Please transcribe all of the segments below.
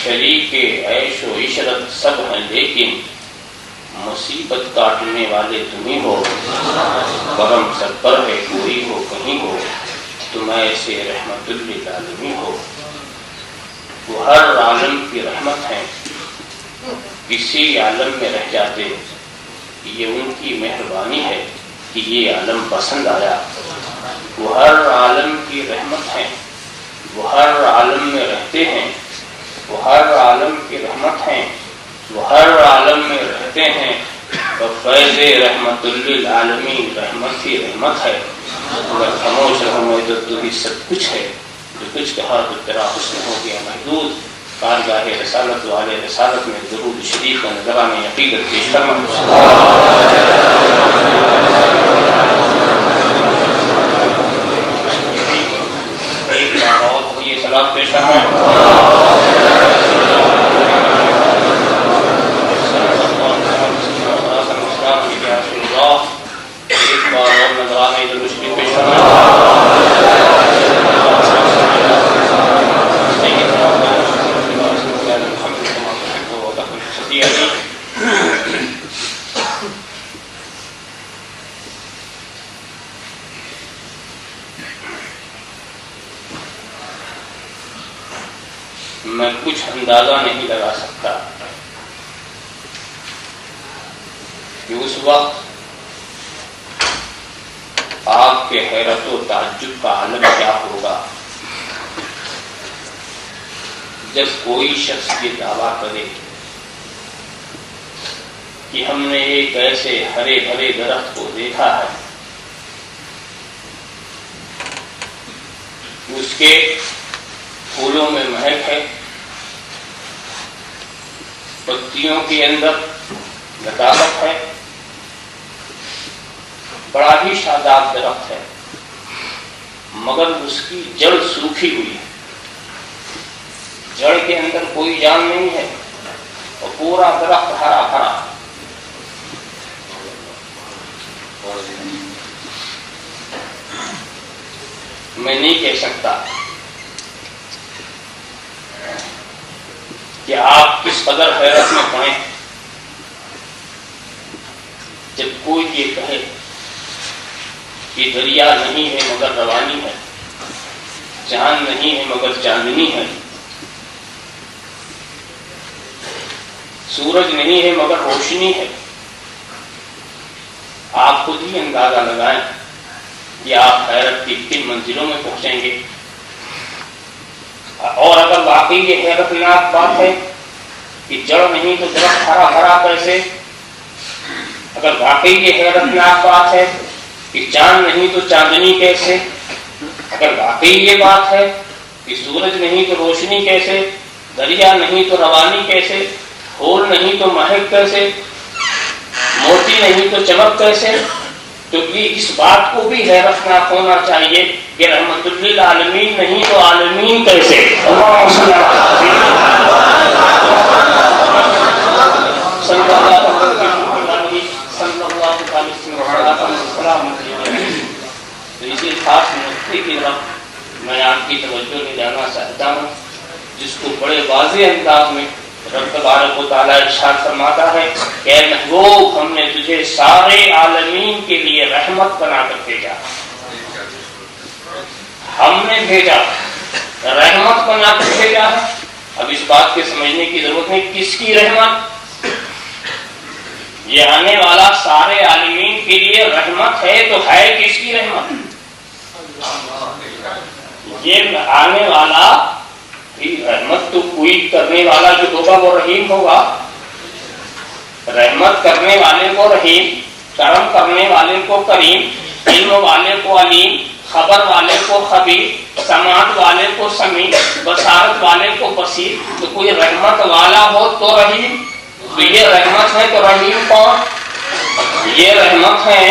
شریک عیش و عشرت سب ہیں لیکن مصیبت کاٹنے والے تمہیں ہو، کرم سب پر ہے کوئی ہو کہیں ہو، تم ایسے رحمت للعالمین ہو۔ وہ ہر عالم کی رحمت ہیں، کسی عالم میں رہ جاتے یہ ان کی مہربانی ہے کہ یہ عالم پسند آیا۔ وہ ہر عالم کی رحمت ہیں، وہ ہر عالم میں رہتے ہیں، وہ ہر عالم کی رحمت ہیں، وہ ہر عالم میں رہتے ہیں، اور فیض رحمت للعالمین رحمت ہی رحمت ہے۔ اگر خاموش رہوں تو ہی سب کچھ ہے، جو کچھ کہا تو تیرا حسن ہو گیا محدود۔ کارگاہ رسالت والے رسالت میں درود شریف کا نذرانہ عقیدت پیش کرنا۔ ایک بار اور یہ صلاۃ پیش کرنا۔ ایک بار اور نذرانہ درود شریف پیش کرنا۔ میں کچھ اندازہ نہیں لگا سکتا کہ اس وقت آپ کے حیرت و تعجب کا عالم کیا ہوگا جب کوئی شخص یہ دعویٰ کرے کہ ہم نے ایک ایسے ہرے بھرے درخت کو دیکھا ہے، اس کے پھولوں میں مہک ہے، پتیوں کے اندر لطافت ہے، بڑا ہی شاداب درخت ہے، مگر اس کی جڑ سوکھی ہوئی ہے، جڑ کے اندر کوئی جان نہیں ہے، اور پورا درخت ہرا بھرا۔ میں نہیں کہہ سکتا کہ آپ کس قدر حیرت میں پڑیں جب کوئی یہ کہے کہ دریا نہیں ہے مگر روانی ہے، چاند نہیں ہے مگر چاندنی ہے، سورج نہیں ہے مگر روشنی ہے۔ آپ خود ہی اندازہ لگائیں کہ آپ حیرت کی کن منزلوں میں پہنچیں گے۔ اور اگر واقعی یہ حیرتناک بات ہے کہ جڑ نہیں تو درخت ہرا بھرا کیسے، اگر واقعی یہ حیرتناک بات ہے کہ چاند نہیں تو چاندنی کیسے، اگر واقعی یہ بات ہے کہ سورج نہیں تو روشنی کیسے، دریا نہیں تو روانی کیسے، پھول نہیں تو مہک کیسے، موتی نہیں تو چمک کیسے، تو یہ اس بات کو بھی حیرتناک ہونا چاہیے کہ رحمت للعالمین نہیں تو عالمین کیسے۔ تو اسی خاص نقطے کی طرف میں آپ کی توجہ لے جانا چاہتا ہوں، جس کو بڑے واضح انداز میں رب تبارک و تعالیٰ ارشاد فرماتا ہے کہ اے محبوب، ہم نے تجھے سارے عالمین کے لیے رحمت بنا کر بھیجا، ہم نے بھیجا، رحمت بنا کر بھیجا ہے۔ اب اس بات کے سمجھنے کی ضرورت ہے کس کی رحمت؟ یہ آنے والا سارے عالمین کے لیے رحمت ہے تو ہے کس کی رحمت؟ یہ آنے والا رحمت تو کوئی کرنے والا جو ہوگا وہ رحیم ہوگا، رحمت کرنے والے کو رحیم، کرم کرنے والے کو کریم، علم والے کو علیم، خبر والے کو خبیر، سماعت والے کو سمیع، بصارت والے کو بصیر۔ تو کوئی رحمت والا ہو تو رحیم، تو یہ رحمت ہے تو رحیم کون؟ یہ رحمت ہے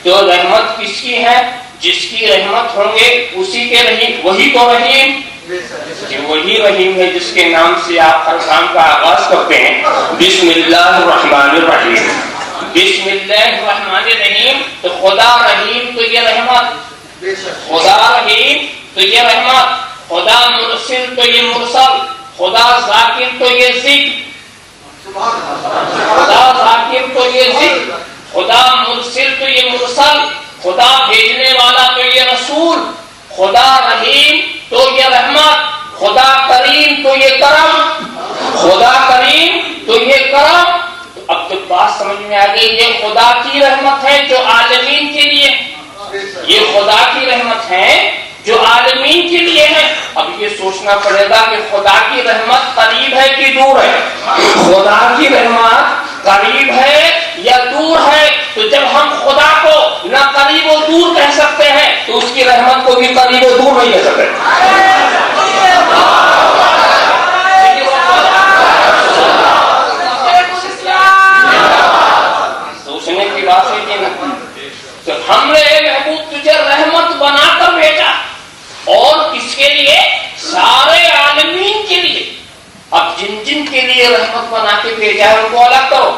تو رحمت کس کی ہے؟ جس کی رحمت ہوں گے اسی کے رحیم، وہی تو رحیم، وہی رحیم ہے جس کے نام سے آپ ہر کام کا آغاز کرتے ہیں، بسم اللہ الرحمن الرحیم۔ بسم اللہ الرحمن الرحیم، تو خدا رحیم تو یہ رحمت، خدا رحیم تو یہ رحمت، خدا مرسل تو یہ مرسل، خدا ذاکر تو یہ ذکر، خدا ذاکر تو یہ ذکر، خدا مرسل تو یہ مرسل، خدا بھیجنے والا تو یہ رسول، خدا رحیم تو یہ رحمت، خدا کریم تو یہ کرم، خدا کریم تو یہ کرم۔ اب تو بات سمجھ میں آ گئی، یہ خدا کی رحمت ہے جو عالمین کے لیے، یہ خدا کی رحمت ہے جو عالمین کے لیے ہے۔ اب یہ سوچنا پڑے گا کہ خدا کی رحمت قریب ہے کہ دور ہے؟ خدا کی رحمت قریب ہے یا دور ہے؟ تو جب ہم خدا کو نہ قریب و دور کہہ سکتے ہیں تو اس کی رحمت کو بھی قریب و دور نہیں کہہ سکتے۔ سوچنے کی بات ہے کہ تو ہم نے محبوب تجھے رحمت بنا کر بھیجا، اور کس کے لیے؟ سارے عالمین کے لیے۔ اب جن جن کے لیے رحمت بنا کے بھیجا ہے ان کو الگ کرو،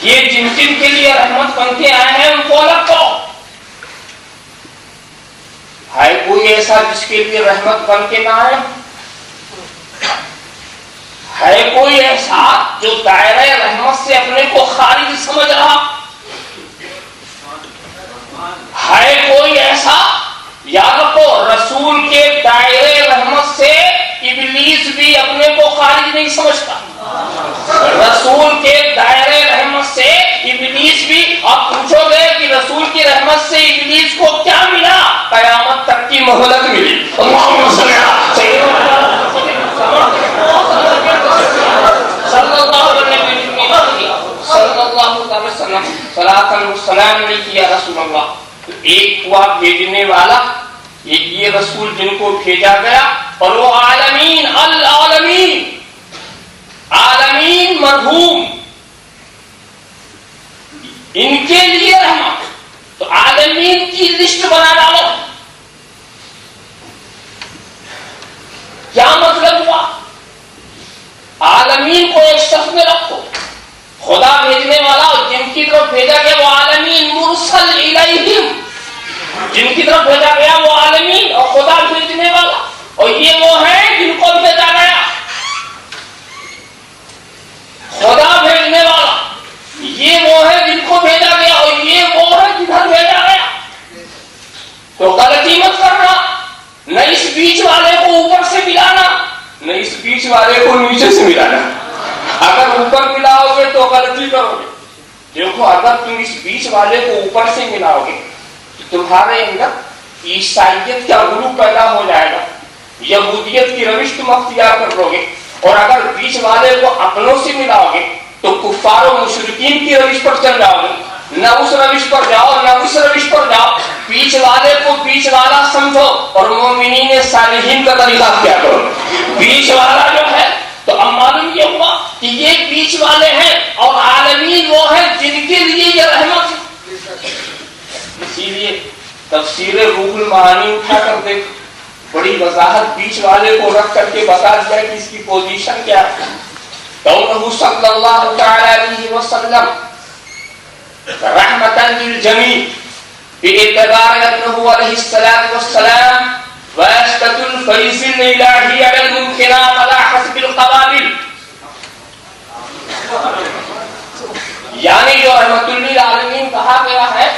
یہ جن جن کے لیے رحمت بن کے آئے ہیں ان کو الگ کرو۔ ہے کوئی ایسا جس کے لیے رحمت بن کے نہ آئے؟ ہے کوئی ایسا جو دائرہ رحمت سے اپنے کو خارج سمجھ رہا؟ ہے کوئی ایسا؟ یاد رکھو، رسول کے دائرے رحمت سے ابلیس بھی اپنے کو خارج نہیں سمجھتا، رسول کے دائرے رحمت سے ابلیس بھی۔ آپ پوچھو گے کہ رسول کی رحمت سے ابلیس کو کیا ملا؟ قیامت تک کی مہلت ملی۔ اللہم صلی اللہ صلی اللہ علیہ وسلم صلاۃ والسلام علیہ یا رسول اللہ۔ ایک ہوا بھیجنے والا، ایک یہ رسول جن کو بھیجا گیا، اور وہ عالمین، العالمین، عالمین مرحوم، ان کے لیے رحمت۔ تو عالمین کی لسٹ بنا ڈالو۔ کیا مطلب ہوا؟ عالمین کو ایک شخص میں رکھو، خدا بھیجنے والا اور جن کی طرف بھیجا گیا وہ عالمین، مرسل الیہم، جن کی طرف بھیجا گیا وہ عالمین اور خدا بھیجنے والا، اور یہ وہ ہیں جن کو بھیجا گیا۔ خدا بھیجنے والا یہ وہ ہے جن کو بھیجا گیا، اور یہ وہ ہے جدھر بھیجا گیا۔ تو غلطی مت کرنا، نہ اس بیچ والے کو اوپر سے ملانا، نہ اس بیچ والے کو نیچے سے ملانا۔ اگر اوپر ملاؤ گے تو غلطی کرو گے۔ دیکھو، اگر تم اس بیچ والے کو اوپر سے ملاؤ گے تو تمہارے اندر عیسائیت کا غلو پیدا ہو جائے گا، یہودیت کی روش تم اختیار کر لو گے، اور اگر بیچ والے کو اپنوں سے ملاؤ گے تو کفار و مشرکین کی روش پر چل جاؤ گے۔ نہ اس روش پر جاؤ نہ اس روش پر جاؤ، بیچ والے کو بیچ والا سمجھو اور مومنین صالحین کا طریقہ اختیار کرو۔ بیچ والا جو ہے، تو اب معلوم یہ ہوا کہ یہ بیچ والے ہیں، اور عالمین وہ ہیں جن کے لیے یہ رحمت ہے۔ اسی لیے تفسیر روح المعانی اٹھا کر دیکھ، بڑی وضاحت بیچ والے کو رکھ کر کے بتا دیا کہ اس کی پوزیشن کیا ہے۔ کونہ صلی اللہ تعالی علیہ وسلم رحمتا للجمیع باعتبار انه علیہ الصلوۃ والسلام واسطة الفیض الالہی علی الممکنات علی حسب القوابل، یعنی جو رحمت للعالمین کہا گیا ہے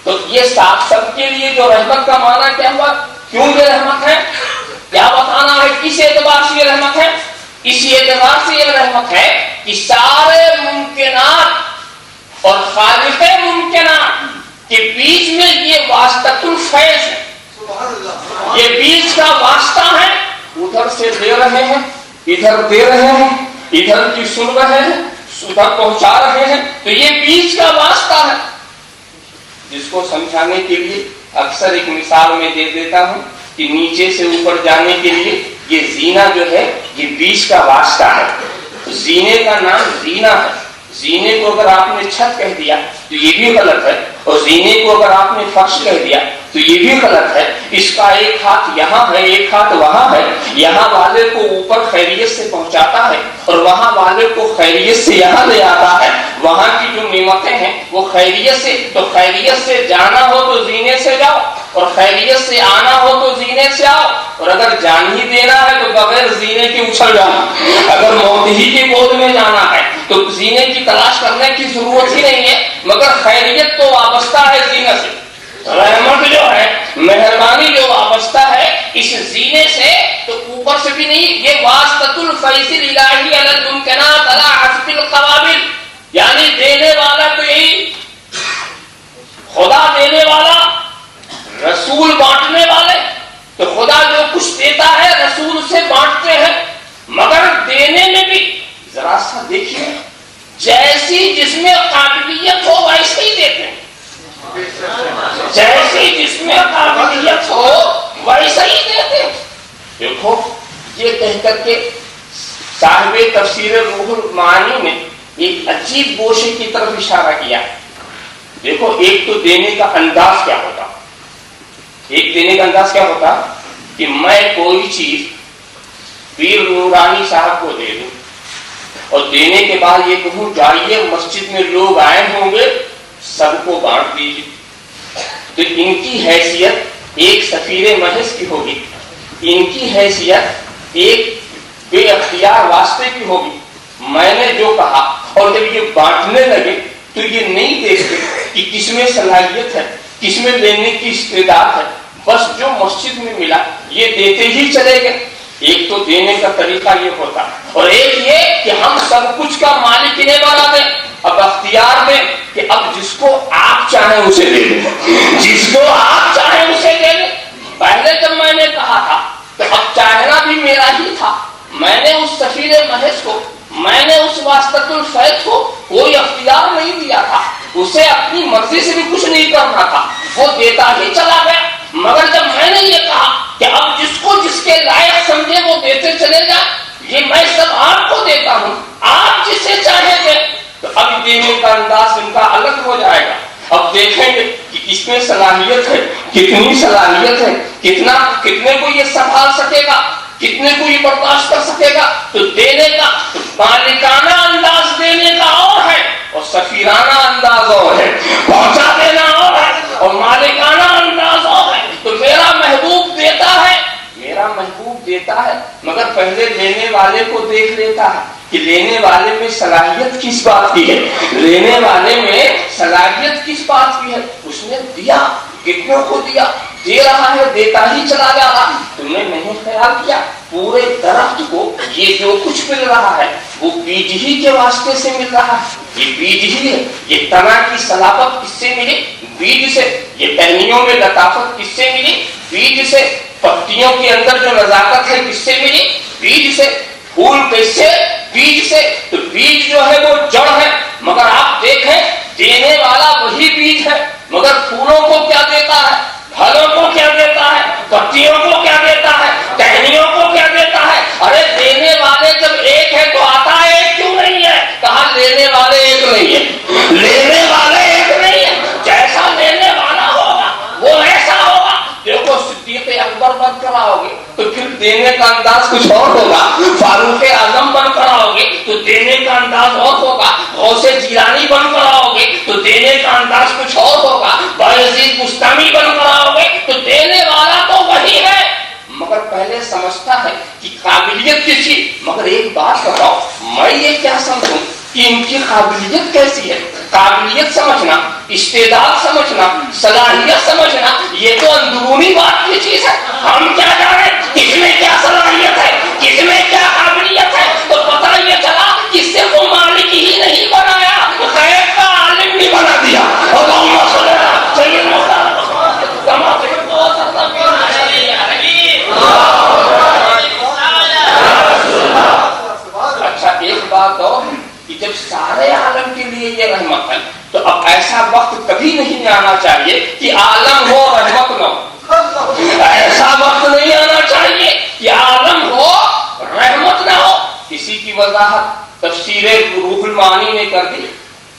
تو یہ سب کے لیے جو رحمت کا معنی کیا ہوا؟ کیوں یہ رحمت ہے؟ کیا بتانا ہے کس اعتبار سے یہ رحمت ہے؟ اس اعتبار سے یہ رحمت ہے کہ سارے ممکنات اور خالق ممکنات کے بیچ میں یہ واسطۃ الفیض ہے، یہ بیچ کا واسطہ ہے۔ ادھر سے دے رہے ہیں، ادھر دے رہے ہیں، ادھر کی سن رہے ہیں، ادھر پہنچا رہے ہیں، تو یہ بیچ کا واسطہ ہے، جس کو سمجھانے کے لیے اکثر ایک مثال میں دے دیتا ہوں کہ نیچے سے اوپر جانے کے لیے یہ زینہ جو ہے یہ بیچ کا واسطہ ہے۔ زینے کا نام زینہ ہے، زینے کو اگر آپ نے چھت کہہ دیا تو یہ بھی غلط ہے، اور زینے کو اگر آپ نے فرش کہہ دیا تو یہ بھی غلط ہے۔ اس کا ایک ہاتھ یہاں ہے، ایک ہاتھ وہاں ہے، یہاں والے کو اوپر خیریت سے پہنچاتا ہے اور وہاں والے کو خیریت سے یہاں لے آتا ہے۔ وہاں کی جو نعمتیں ہیں وہ خیریت سے، تو خیریت سے جانا ہو تو زینے سے جاؤ، اور خیریت سے آنا ہو تو زینے سے آؤ، اور اگر جان ہی دینا ہے تو بغیر زینے کے اچھل جانا، اگر موت ہی کی گود میں جانا ہے تو زینے کی تلاش کرنے کی ضرورت ہی نہیں ہے، مگر خیریت تو وابستہ ہے زینے سے، رحمت جو ہے، مہربانی جو وابستہ ہے اس زینے سے، تو اوپر سے بھی نہیں، یہ واسطۃ الفیض الالہی علی الممکنات علی حسب القوابل، یعنی دینے والا تو یہی خدا، دینے والا، رسول بانٹنے والے، تو خدا جو کچھ دیتا ہے رسول سے بانٹتے ہیں، مگر دینے میں بھی ذرا سا دیکھیے، جیسی جس میں قابلیت ہو ویسے ہی دیتے ہیں، جیسی جس میں قابلیت ہو ویسے ہی دیتے ہیں۔ دیکھو یہ کہہ کر کے صاحب تفسیر روح المعانی نے ایک عجیب گوشے کی طرف اشارہ کیا۔ دیکھو ایک تو دینے کا انداز کیا ہوتا، ایک دینے کا انداز کیا ہوتا کہ میں کوئی چیز پیر نورانی صاحب کو دے دوں اور دینے کے بعد یہ کہوں جائیے مسجد میں لوگ آئے ہوں گے سب کو بانٹ دیجیے، تو ان کی حیثیت ایک سفیر محض کی ہوگی، ان کی حیثیت ایک بے اختیار واسطے کی ہوگی۔ میں نے جو کہا اور جب یہ بانٹنے لگے تو یہ نہیں دیکھتے کہ کس میں صلاحیت ہے، کس میں لینے کی استعداد ہے، بس جو مسجد میں ملا یہ دیتے ہی چلے گئے۔ ایک تو دینے کا طریقہ یہ ہوتا، اور ایک یہ کہ ہم سب کچھ کا مالک انہیں بنا دیں، اب اختیار دیں کہ اب جس کو آپ چاہیں اسے دے دیں، جس کو آپ چاہیں اسے دے دیں۔ پہلے جب میں نے کہا تھا تو اب چاہنا بھی میرا ہی تھا، میں نے اس سفیر محض کو، میں نے اس واسطۃ الفیض کو کوئی اختیار نہیں دیا تھا، اسے اپنی مرضی سے بھی کچھ نہیں کرنا تھا، وہ دیتا ہی چلا گیا۔ مگر جب میں نے یہ کہا کہ اب جس کو جس کے لائق سمجھے وہ دیتے چلے جائے، یہ میں سب آپ کو دیتا ہوں، آپ جسے چاہیں گے، تو اب دینے کا انداز ان کا الگ ہو جائے گا۔ اب دیکھیں گے کہ اس میں صلاحیت ہے، کتنی صلاحیت ہے، کتنے کو یہ سنبھال سکے گا، کتنے کو یہ برداشت کر سکے گا۔ تو دینے کا مالکانہ انداز دینے کا اور ہے اور سفیرانہ انداز اور ہے، پہنچا دینا اور ہے اور مالکانہ انداز اور ہے۔ تو میرا محبوب دیتا ہے مگر پہلے لینے والے کو دیکھ لیتا ہے کہ لینے والے میں صلاحیت کس بات کی ہے، لینے والے میں صلاحیت کس بات کی ہے۔ اس نے دیا، کتنوں کو دیا، دے رہا ہے، دیتا ہی چلا جا رہا۔ تم نے نہیں خیال کیا پورے درخت کو یہ جو کچھ مل رہا ہے وہ بیج ہی کے واسطے سے مل رہا ہے، یہ بیج ہی ہے۔ یہ تنا کی صلابت کس سے ملی؟ بیج سے۔ یہ ٹہنیوں میں لطافت کس سے ملی؟ بیج سے۔ پتیوں کے اندر جو نزاکت ہے کس سے ملی؟ بیج سے۔ پھول کیسے؟ بیج سے۔ تو بیج جو ہے وہ جڑ ہے، مگر آپ دیکھیں دینے والا وہی بیج ہے، مگر پھولوں کو کیا دیتا ہے، پھلوں کو کیا دیتا ہے، پتیوں کو کیا دیتا ہے، ٹہنیوں کو کیا دیتا ہے۔ ارے دینے والے جب ایک ہے تو آتا ایک کیوں نہیں ہے؟ کہا لینے والے ایک نہیں ہے، لینے والے ایک نہیں ہے، جیسا لینے والا ہوگا وہ ایسا ہوگا۔ دیکھو صدیق اکبر بن کر آؤ گے تو پھر دینے کا انداز کچھ اور ہوگا، فاروق اعظم بن کر آؤ گے تو دینے کا انداز اور ہوگا، غوث جیلانی بن کر آؤ گے تو دینے کا انداز کچھ اور ہوگا، بایزید بستامی بن کر آؤ گے تو دینے والا تو وہی ہے، مگر پہلے سمجھتا ہے کہ قابلیت کس کی۔ مگر ایک بات بتاؤ، میں یہ کیا سمجھوں کہ ان کی قابلیت کیسی ہے؟ قابلیت سمجھنا، استعداد سمجھنا، صلاحیت سمجھنا یہ تو اندرونی بات کی چیز ہے۔ ہم کیا جانیں کس میں کیا صلاحیت ہے، کس میں کیا قابلیت ہے؟ تو پتہ یہ چلا کہ صرف وہ مالک ہی نہیں بنایا، غیب کا عالم بھی بنا دیا۔ اچھا ایک بات اور کہ جب سارے عالم کے لیے یہ رحمت ہے تو اب ایسا وقت کبھی نہیں آنا چاہیے کہ عالم ہو رحمت نہ ہو، ایسا وقت نہیں آنا چاہیے کہ عالم ہو رحمت نہ ہو۔ اسی کی وضاحت تفسیر روح المعانی نے کر دی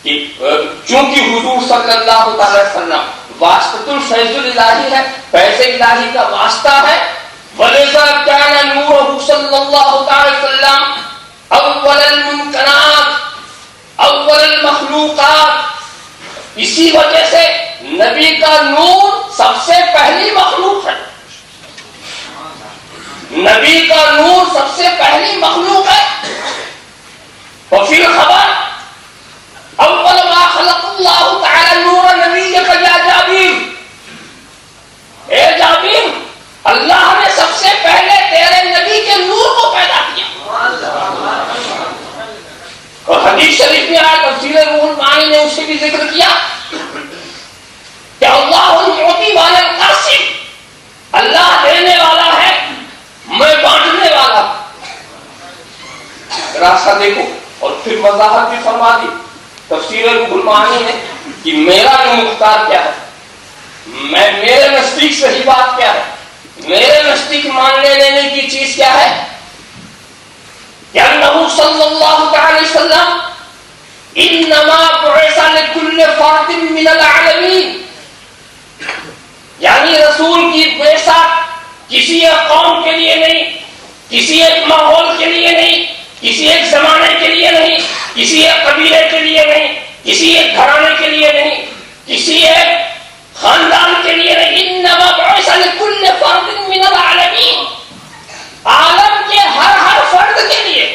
کہ چونکہ حضور صلی اللہ تعالی وسلم واسطۃ الفیض الالہی ہے، فیض الہی کا واسطہ ہے، وَلِذَا كَانَ نُورُهُ صلی اللہ تعالی وسلم اول الممکنات اول المخلوقات۔ اسی وجہ سے نبی کا نور سب سے پہلی مخلوق ہے، نبی کا نور سب سے پہلی مخلوق ہے۔ وفی الخبر اول ما خلق اللہ تعالی نور نبیک یا جابر، اے جابر اللہ نے سب سے پہلے تیرے نبی کے نور کو پیدا کیا۔ اور حدیث شریف میں آیا، تفسیر روح المعانی نے اسے بھی ذکر کیا کہ اللہ المعطی والا القاسم، اللہ دینے والا ہے، میں بانٹنے والا۔ راستہ دیکھو، اور پھر وضاحت بھی فرما دی تفسیر روح المعانی نے کہ میرا جو مختار کیا ہے، میں میرے نزدیک صحیح بات کیا ہے، میرے نزدیک ماننے لینے کی چیز کیا ہے کہ انہ صلی اللہ علیہ وسلم انما بعث لکل فرد من العالمین، یعنی رسول کی بعثت کسی ایک قوم کے لیے نہیں، کسی ایک ماحول کے لیے نہیں، کسی ایک زمانے کے لیے نہیں، کسی ایک قبیلے کے لیے نہیں، کسی ایک گھرانے کے لیے نہیں، کسی ایک خاندان کے لیے نہیں، انما بعث لکل فرد من العالمین، عالم کے ہر فرد کے لیے،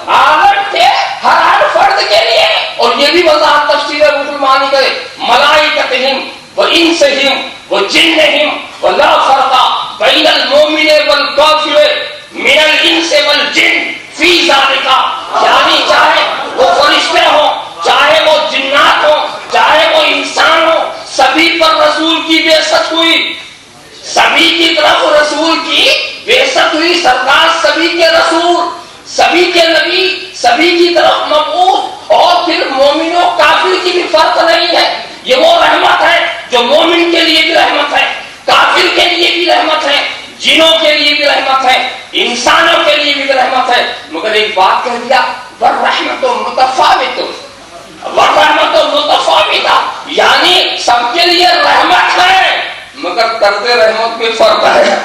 عالم کے ہر فرد کے لیے۔ اور یہ بھی وضاحت تفسیر روح المعانی کرے، ملائکتہم وانسہم وجنہم ولا فرق بین المؤمن والکافر من الانس والجن فی ذالک، یعنی چاہے وہ فرشتے ہوں، چاہے وہ جنات ہوں، چاہے وہ انسان ہوں، سبھی پر رسول کی بعثت ہوئی، سبھی کی طرف رسول کی بعثت ہوئی۔ سرکار سبھی کے رسول، سبھی کے نبی، سبھی کی طرف مبعوث، اور پھر مومن و کافر کی بھی فرق نہیں ہے۔ یہ وہ رحمت ہے جو مومن کے لیے بھی رحمت ہے، کافر کے لیے بھی رحمت ہے، جنوں کے لیے بھی رحمت ہے، انسانوں کے لیے بھی رحمت ہے۔ مگر ایک بات کہہ دیا، والرحمت متفاوت، والرحمت متفاوتہ، یعنی سب کے لیے رحمت ہے مگر طرز رحمت میں فرق ہے،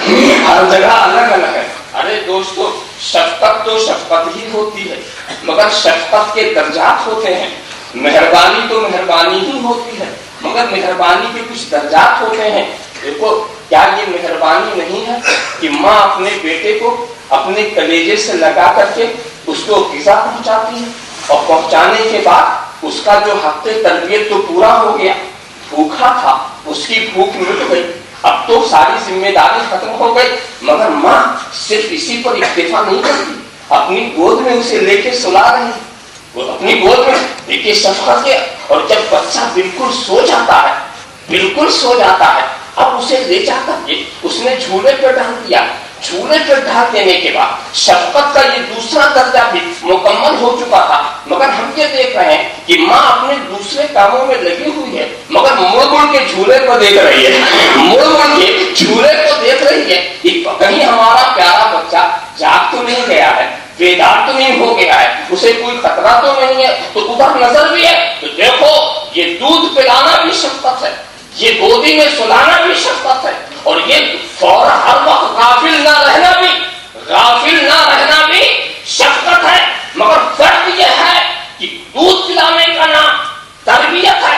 ہر جگہ الگ الگ ہے۔ ارے دوستو، شفقت تو شفقت ہی ہوتی ہے، مگر شفقت کے درجات ہوتے ہیں، مہربانی تو مہربانی ہی ہوتی ہے، مگر مہربانی کے کچھ درجات ہوتے ہیں۔ دیکھو، کیا یہ مہربانی نہیں ہے کہ ماں اپنے بیٹے کو اپنے کلیجے سے لگا کر کے اس کو غذا پہنچاتی ہے، اور پہنچانے کے بعد اس کا جو حق تربیت تو پورا ہو گیا، بھوکا تھا، اس کی بھوک مٹ گئی، اب تو ساری ذمہ داری ختم ہو گئی، مگر ماں صرف اسی پر اکتفا نہیں کرتی، اپنی گود میں اسے لے کے سلا رہی، وہ اپنی گود میں دیکھیے شفقت کے۔ اور جب بچہ بالکل سو جاتا ہے، بالکل سو جاتا ہے، اب اسے لے جا کر کے اس نے جھولے پہ ڈال دیا، جھولے پہ ڈال دینے کے بعد شفقت کا یہ دوسرا درجہ بھی مکمل ہو چکا تھا، مگر ہم یہ دیکھ رہے ہیں کہ ماں اپنے دوسرے کاموں میں لگی ہوئی ہے، مگر مڑ مڑ کے جھولے کو دیکھ رہی ہے، مڑ مڑ کے جھولے کو دیکھ رہی ہے کہ کہیں ہمارا پیارا بچہ جاگ تو نہیں گیا ہے، بیدار تو نہیں ہو گیا ہے، اسے کوئی خطرہ تو نہیں ہے، تو ادھر نظر بھی ہے۔ تو دیکھو، یہ دودھ پلانا بھی شفقت ہے، یہ گودی میں سلانا بھی شفقت ہے، اور یہ فوراً ہر وقت غافل نہ رہنا بھی، غافل نہ رہنا بھی شفقت ہے۔ مگر فرق یہ ہے کہ دودھ پلانے کا نام تربیت ہے،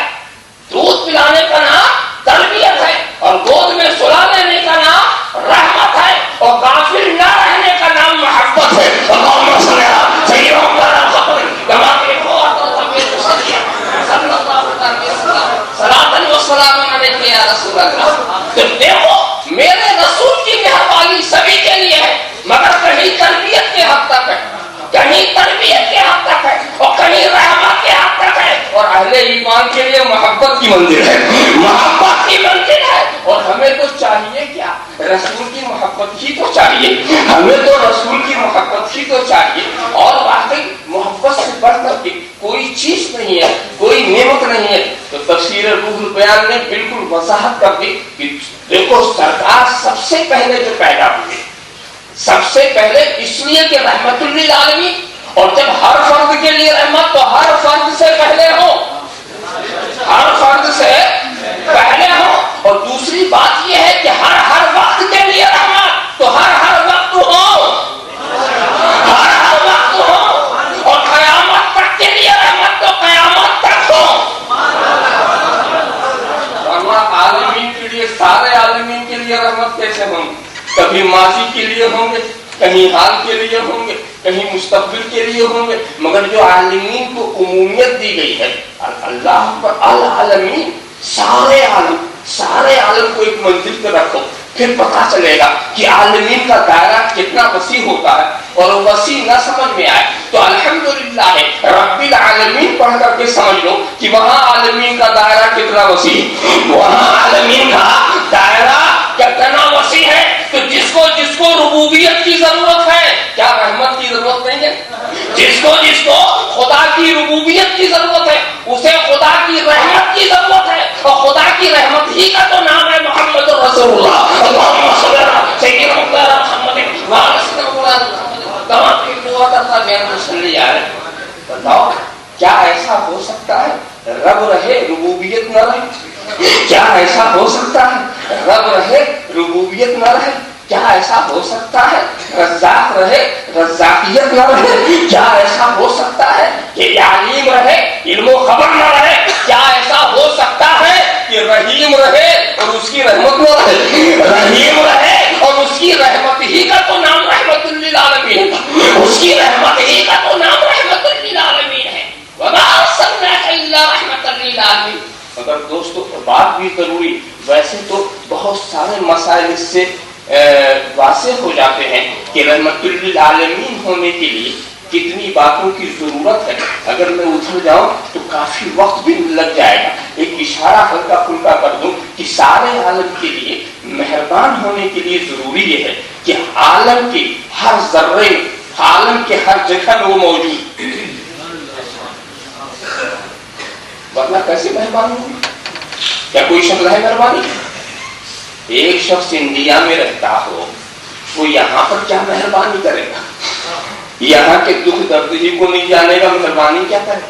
دودھ پلانے کا نام تربیت ہے، اور گود میں سلا لینے کا نام رحمت ہے، اور غافل نہ رہنے کا نام محبت ہے۔ اللہم صلی علی سیدنا محمد کما یا رسول اللہ۔ تو دیکھو، میرے رسول کی مہربانی سبھی کے لیے ہے، مگر کہیں تربیت کے حد تک ہے، کہیں تربیت کے حد تک ہے، اور کہیں رحمت کے حد تک ہے، اور اہل ایمان کے لیے محبت کی منزل ہے، محبت کی منزل ہے۔ اور ہمیں تو چاہیے کیا؟ رسول کی محبت ہی تو چاہیے، ہمیں تو رسول کی محبت ہی تو چاہیے، اور واقعی محبت سے بڑھ کر کے کوئی چیز نہیں ہے، کوئی نعمت نہیں ہے۔ تو تفسیر روح البیان نے بالکل وضاحت کر دی کہ دیکھو، سرکار سب سے پہلے جو پیدا ہوئے، سب سے پہلے اس لیے کہ رحمت للعالمین، اور جب ہر فرد کے لیے رحمت تو ہر فرد سے پہلے ہو، ہر فرد سے پہلے ہو۔ اور دوسری بات یہ ہے کہ ہر وقت کے لیے رحمت تو ہر وقت ہو، ہر وقت ہو، اور قیامت تک کے لیے رحمت تو قیامت تک ہو۔ اللہ عالمین ماضی کے لیے ہوں گے، کہیں حال کے لیے ہوں گے، کہیں مستقبل کے لیے ہوں گے، مگر جو عالمین کو عمومیت دی گئی ہے، اللہ پر العالمین، سارے عالم کو ایک منزل پہ رکھو، پھر پتا چلے گا کہ عالمین کا دائرہ کتنا وسیع ہوتا ہے، اور وسیع نہ سمجھ میں آئے تو الحمدللہ رب العالمین پڑھ کر کے سمجھ لو کہ وہاں عالمین کا دائرہ کتنا وسیع، وہاں عالمین کا دائرہ کتنا وسیع ہے۔ تو جس کو ربوبیت کی ضرورت ہے، کیا رحمت کی ضرورت نہیں ہے؟ جس کو خدا کی ربوبیت کی ضرورت ہے، اسے خدا کی رحمت کی ضرورت ہے، اور خدا کی رحمت ہی کا تو نام ہے محمد رسول اللہ۔ اللہم صلی علی سیدنا محمد وعلی سیدنا محمد کما فی القرآن غیر مصلی ہے۔ بتاؤ کیا ایسا ہو سکتا ہے رب رہے ربوبیت نہ رہے؟ کیا ایسا ہو سکتا ہے رب رہے ربوبیت نہ رہے؟ کیا ایسا ہو سکتا ہے رزاق رہے رزاقیت نہ رہے؟ کیا ایسا ہو سکتا ہے کہ علیم رہے علم و خبر نہ رہے؟ کیا ایسا ہو سکتا ہے کہ رحیم رہے اور اس کی رحمت نہ رہے؟ رحیم رہے اور اس کی رحمت ہی کا تو نام رحمت للعالمین ہے، اس کی رحمت ہی کا تو نام رحمت للعالمین ہے۔ وما ارسلناک الا رحمت للعالمین۔ مگر دوستو بات بھی ضروری، ویسے تو بہت سارے مسائل اس سے واضح ہو جاتے ہیں کہ رحمت للعالمین ہونے کے لیے کتنی باتوں کی ضرورت ہے۔ اگر میں ادھر جاؤں تو کافی وقت بھی لگ جائے گا، ایک اشارہ ہلکا پھلکا کر دوں کہ سارے عالم کے لیے مہربان ہونے کے لیے ضروری یہ ہے کہ عالم کے ہر ذرے، عالم کے ہر جگہ میں وہ موجود، ورنہ کیسے مہربان ہوگی؟ کیا کوئی شکل ہے مہربانی؟ ایک شخص انڈیا میں رہتا ہو، وہ یہاں پر کیا مہربانی کرے گا؟ یہاں کے دکھ درد ہی کو نہیں جانے گا، مہربانی کیا کرے؟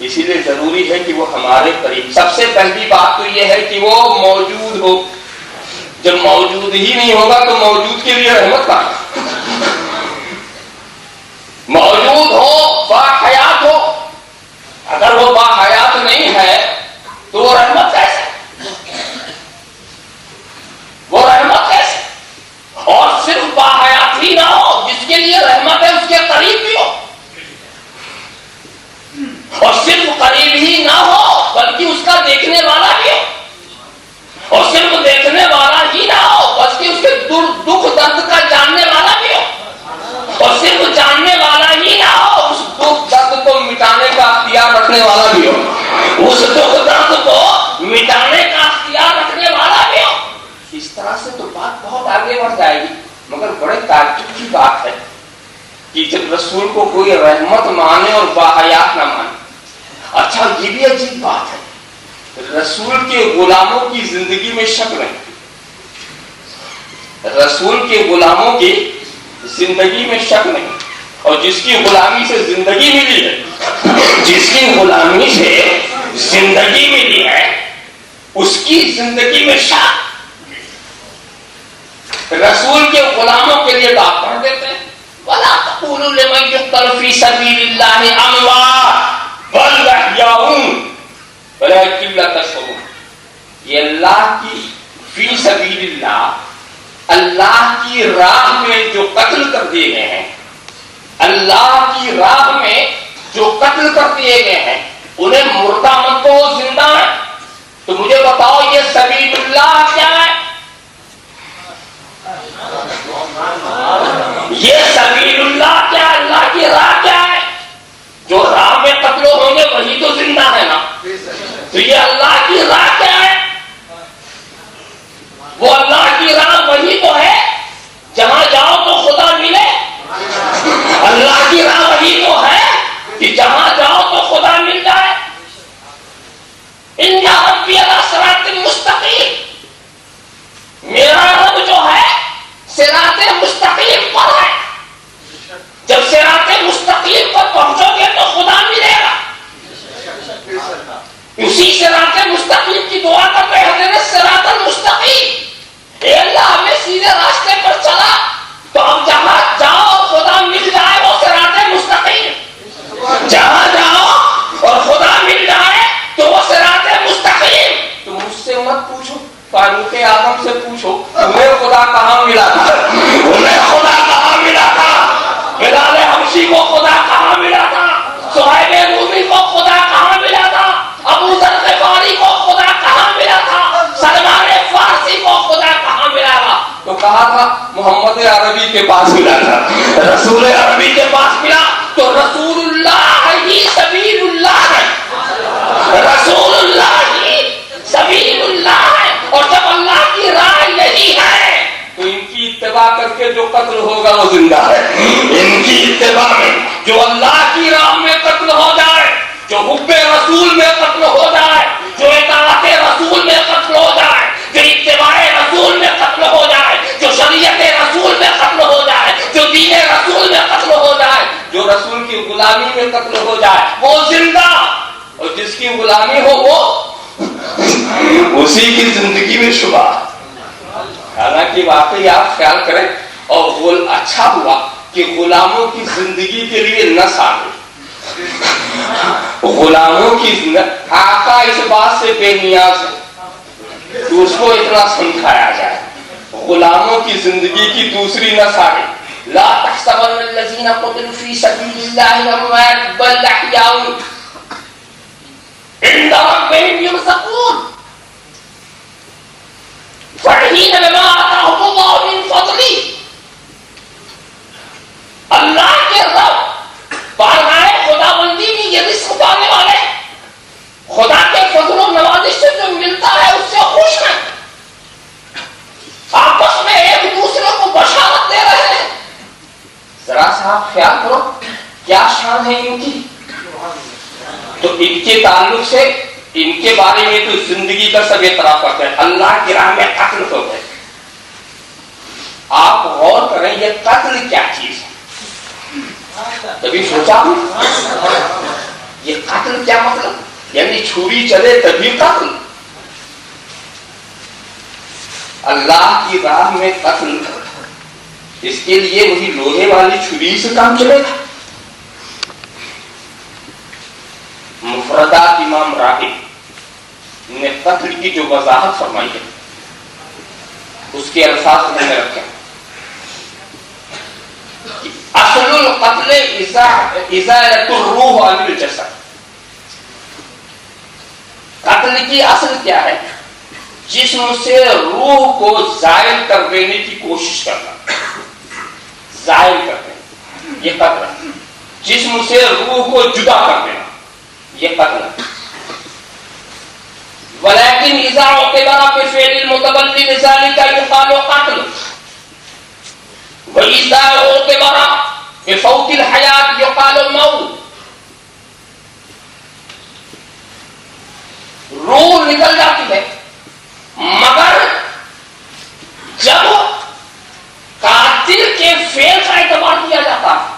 اسی لیے ضروری ہے کہ وہ ہمارے قریب۔ سب سے پہلی بات تو یہ ہے کہ وہ موجود ہو۔ جب موجود ہی نہیں ہوگا تو موجود کے لیے رحمت کہاں؟ موجود ہو، باحیات ہو، اگر وہ باحیات نہیں ہے تو وہ رحمت کیسے؟ وہ رحمت کیسے؟ اور صرف باحیات ہی نہ ہو، جس کے لیے رحمت ہے اس کے قریب بھی ہو، اور صرف قریب ہی نہ ہو بلکہ اس کا دیکھنے والا بھی ہو، اور صرف دیکھنے والا ہی نہ ہو بلکہ اس کے دکھ درد کا جاننے والا بھی ہو، اور صرف جاننے والا ہی نہ ہو، اس دکھ درد کو مٹانے کا اختیار رکھنے والا بھی ہو، اس دکھ درد کو مٹانے کا اختیار رکھنے والا بھی ہو۔ اس طرح سے تو بات بہت آگے بڑھ جائے گی، مگر بڑے تعجب کی بات ہے کہ جب رسول کو کوئی رحمت مانے اور باحیات نہ مانے۔ اچھا یہ بھی عجیب بات ہے، رسول کے غلاموں کی زندگی میں شک نہیں، رسول کے غلاموں کی زندگی میں شک نہیں، اور جس کی غلامی سے زندگی ملی ہے، جس کی غلامی سے زندگی ملی ہے، اس کی زندگی میں شک۔ رسول کے غلاموں کے لیے بات پڑھ دیتے ہیں، وَلَا تَقُولُوا لِمَن يُقْتَلُ فِي سَبِيلِ اللَّهِ أَمْوَاتٌ بَلْ أَحْيَاءٌ وَلَٰكِن لَّا تَشْعُرُونَ۔ یہ اللہ کی فی سبیل اللہ، اللہ کی راہ میں جو قتل کر دیے گئے ہیں، اللہ کی راہ میں جو قتل کر دیے گئے ہیں، انہیں مردہ مت کو زندہ ہے۔ تو مجھے بتاؤ یہ سبیل اللہ کیا ہے؟ یہ سبیل اللہ کیا، اللہ کی راہ کیا ہے؟ جو راہ میں قتل ہوں گے وہی تو زندہ ہے نا۔ تو یہ اللہ کی راہ کیا ہے؟ وہ اللہ کی راہ وہی تو ہے جہاں جاؤ تو خدا ملے۔ اللہ کی راہ وہی تو ہے کہ جہاں جاؤ تو خدا مل جائے۔ ان ربی علی صراط مستقیم، میرا رب جو ہے صراط مستقیم پر ہے۔ جب صراط مستقیم پر پہنچو گے تو خدا ملے گا، اسی صراط مستقیم تھا محمد عربی کے پاس ملا تھا، رسول عربی کے پاس ملا تو رسول اللہ ہی سبیل اللہ ہے، رسول اللہ ہی سبیل اللہ ہے، اور جب اللہ کی راہ یہی ہے تو ان کی اتباع کر کے جو قتل ہوگا وہ زندہ ہے، ان کی اتباع میں جو اللہ کی راہ میں قتل ہو جائے، جو حب رسول میں قتل ہو جائے، جو اطاعت رسول میں قتل ہو جائے، جو اتباع رسول میں قتل ہو جائے، جو شریعت رسول میں قتل ہو جائے، جو دین رسول میں قتل ہو جائے، جو رسول کی غلامی میں قتل ہو جائے وہ زندہ، اور جس کی غلامی ہو وہ اسی کی زندگی میں شبہ۔ حالانکہ واقعی آپ خیال کریں، اور اچھا ہوا کہ غلاموں کی زندگی کے لیے نس آ گئی، غلاموں کی زندگی آقا اس بات سے بے نیاز ہے کہ اس کو اتنا سمجھایا جائے، غلاموں کی زندگی کی دوسری نس آ گئی، لا تحسبن الذين قتلوا في سبيل الله اموات بل احياء عند ربهم يرزقون فرحين بما آتاهم الله من فضله۔ اللہ کے رب بارگاہ خدا بندی میں یہ رزق پانے والے خدا کے فضل و نوازش سے جو ملتا ہے اس سے خوش ہیں، آپس میں ایک دوسرے کو بشارت دے رہے ہیں۔ ذرا سا آپ خیال کرو کیا شان ہے ان کی، تو ان کے تعلق سے ان کے بارے میں تو زندگی کا سب اعتراف کرتے ہیں، اللہ کی راہ میں قتل ہو گئے۔ آپ غور کریں یہ قتل کیا چیز ہے، کبھی سوچا یہ قتل کیا مطلب، یعنی چھری چلے تبھی قتل، اللہ کی راہ میں قتل، اس کے لیے وہی لوہے والی چھری سے کام چلے گا۔ مفردات امام راغب نے قتل کی جو وضاحت فرمائی ہے اس کے الفاظ میں رکھیں، اصل القتل ازالۃ الروح عن الجسد، قتل کی اصل کیا ہے، جسم سے روح کو زائل کر دینے کی کوشش کرنا، زائل کر دینا یہ قتل ہے، جسم سے روح کو جدا کر دینا یہ قتل ہے۔ ولكن اذا اعتبر بفعل المتبلد ذلك يقال قتل، واذا اعتبر بفوت الحياة يقال موت۔ روح نکل جاتی ہے مگر جب قاتل کے فعل کا اعتبار کیا جاتا ہے،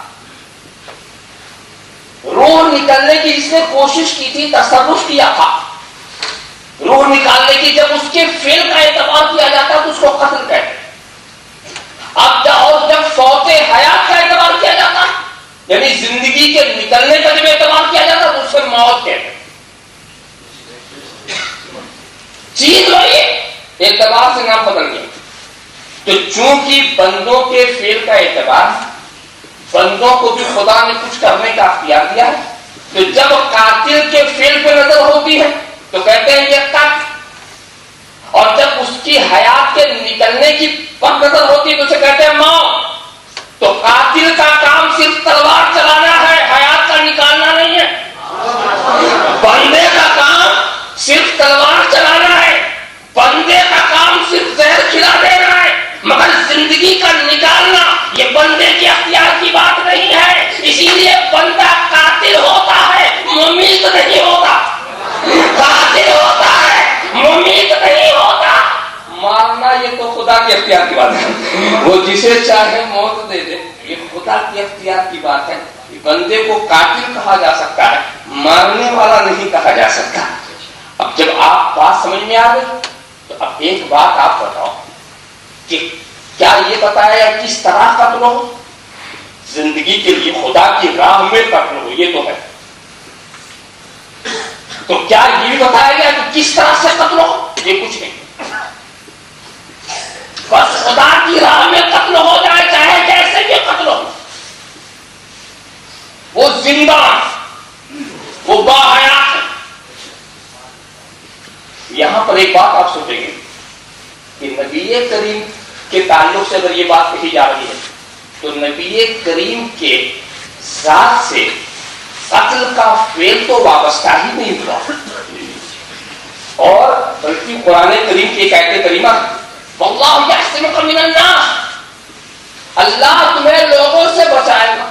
روح نکلنے کی جس نے کوشش کی تھی، تصرف کیا تھا، روح نکالنے کی جب اس کے فعل کا اعتبار کیا جاتا تو اس کو قتل کہتے ہیں۔ اب جب فوت حیات کا اعتبار کیا جاتا یعنی زندگی کے نکلنے کا جب اعتبار کیا جاتا تو اس کو موت کہتے ہیں۔ چیز وہی اعتبار سے نام بدل گیا، تو چونکہ بندوں کے فعل کا اعتبار، بندوں کو بھی خدا نے کچھ کرنے کا اختیار دیا ہے، تو جب قاتل کے فعل پہ نظر ہوتی ہے تو کہتے ہیں یہ قتل، اور جب اس کی حیات کے نکلنے کی پر نظر ہوتی ہے تو اسے کہتے ہیں موت۔ تو قاتل کا کام صرف تلوار چلانا ہے، حیات کا نکالنا نہیں ہے، بندے کا کام صرف تلوار چلانا ہے، بندے کا کام صرف زہر کھلا دینا ہے، مگر زندگی کا نکالنا یہ بندے کے اختیار کی بات نہیں ہے۔ اسی لیے بندہ قاتل ہوتا ہے، ممیت نہیں ہوتا، قاتل ہوتا ہے، ممیت نہیں ہوتا۔ مارنا یہ تو خدا کے اختیار کی بات ہے، وہ جسے چاہے موت دے دے، یہ خدا کے اختیار کی بات ہے۔ بندے کو قاتل کہا جا سکتا ہے، مارنے والا نہیں کہا جا سکتا۔ اب جب آپ بات سمجھ میں آ گئی تو اب ایک بات آپ بتاؤ کہ کیا یہ بتایا کس طرح قتل ہو، زندگی کے لیے خدا کی راہ میں قتل ہو یہ تو ہے، تو کیا یہ بھی بتایا گیا کہ کس طرح سے قتل ہو، یہ کچھ نہیں، بس خدا کی راہ میں قتل ہو جائے چاہے کیسے بھی قتل ہو، وہ زندہ وہ باحیات ہے۔ یہاں پر ایک بات آپ سوچیں گے کہ نبی کریم کے تعلق سے اگر یہ بات کہی جا رہی ہے تو نبی کریم کے ذات سے قتل کا فعل تو وابستہ ہی نہیں ہوا، اور بلکہ قرآن کریم کی ایک آیت کریمہ واللہ یعصمک من الناس، اللہ تمہیں لوگوں سے بچائے گا۔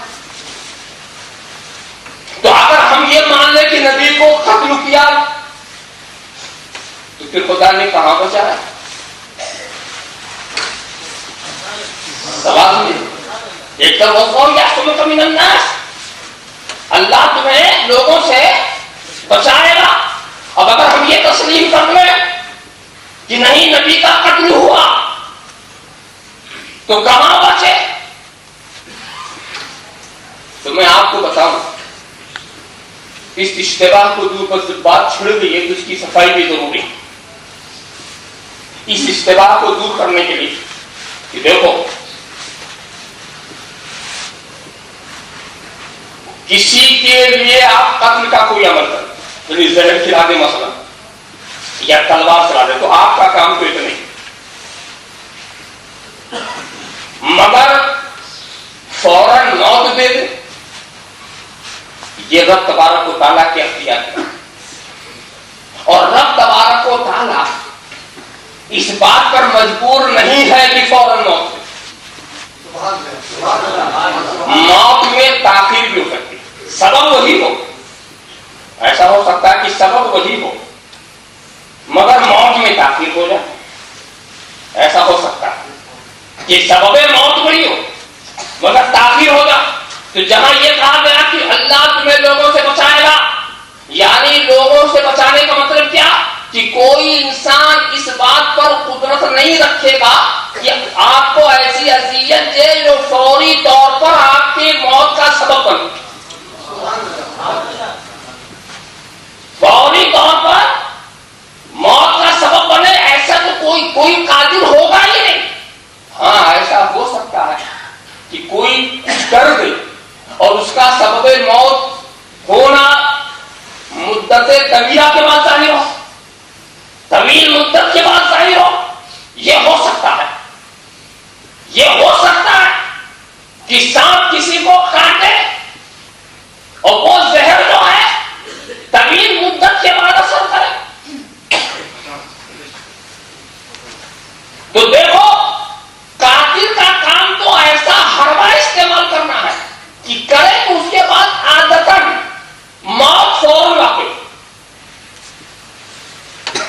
تو اگر ہم یہ مان لیں کہ نبی کو قتل کیا تو پھر خدا نے کہاں بچایا؟ سوال سمجھے، ایک طرف واللہ یعصمک من الناس، اللہ تمہیں لوگوں سے بچائے گا، اب اگر ہم یہ تسلیم کر لیں کہ نہیں نبی کا قتل ہوا تو کہاں بچے؟ تو میں آپ کو بتاؤں اس اشتباہ کو جو پر بات چھڑ گئی ہے تو اس کی صفائی بھی ضروری ہے۔ اس اشتباہ کو دور کرنے کے لیے کہ دیکھو کسی کے لیے آپ قتل کا کوئی عمل کریں، یعنی زہر کھلا دے مثلا یا تلوار چلا دے، تو آپ کا کام تو اتنا نہیں، مگر فوراً موت دے دے یہ رب تبارک و تعالیٰ کے اختیار ہے، اور رب تبارک و تعالیٰ اس بات پر مجبور نہیں ہے کہ فوراً موت دے۔ موت میں تاخیر بھی ہو سکتی ہے، سبب وہی ہو، ایسا ہو سکتا ہے کہ سبب وہی ہو مگر موت میں تاخیر ہو جائے، ایسا ہو سکتا ہے کہ سبب موت وہی ہو مگر تاخیر ہوگا۔ تو جہاں یہ کہا گیا کہ اللہ تمہیں لوگوں سے بچائے گا، یعنی لوگوں سے بچانے کا مطلب کیا کہ کوئی انسان اس بات پر قدرت نہیں رکھے گا کہ آپ کو ایسی اذیت دے جو فوری طور پر آپ کی موت کا سبب بنے، فوری طور پر موت کا سبب بنے، ایسا تو کوئی قادر ہوگا ہی نہیں۔ ہاں ایسا ہو سکتا ہے کہ کوئی ڈر گئی اور اس کا سبب موت ہونا مدت طویلہ کے بعد ظاہر ہو، طویل مدت کے بعد ظاہر ہو، یہ ہو سکتا ہے۔ یہ ہو سکتا ہے کہ سانپ کسی کو کاٹے اور وہ زہر جو ہے طویل مدت کے بعد اثر کرے۔ تو دیکھو قاتل کا کام تو ایسا حربہ استعمال کرنا ہے کہ کرے تو اس کے بعد عادتاً موت فوراً واقع۔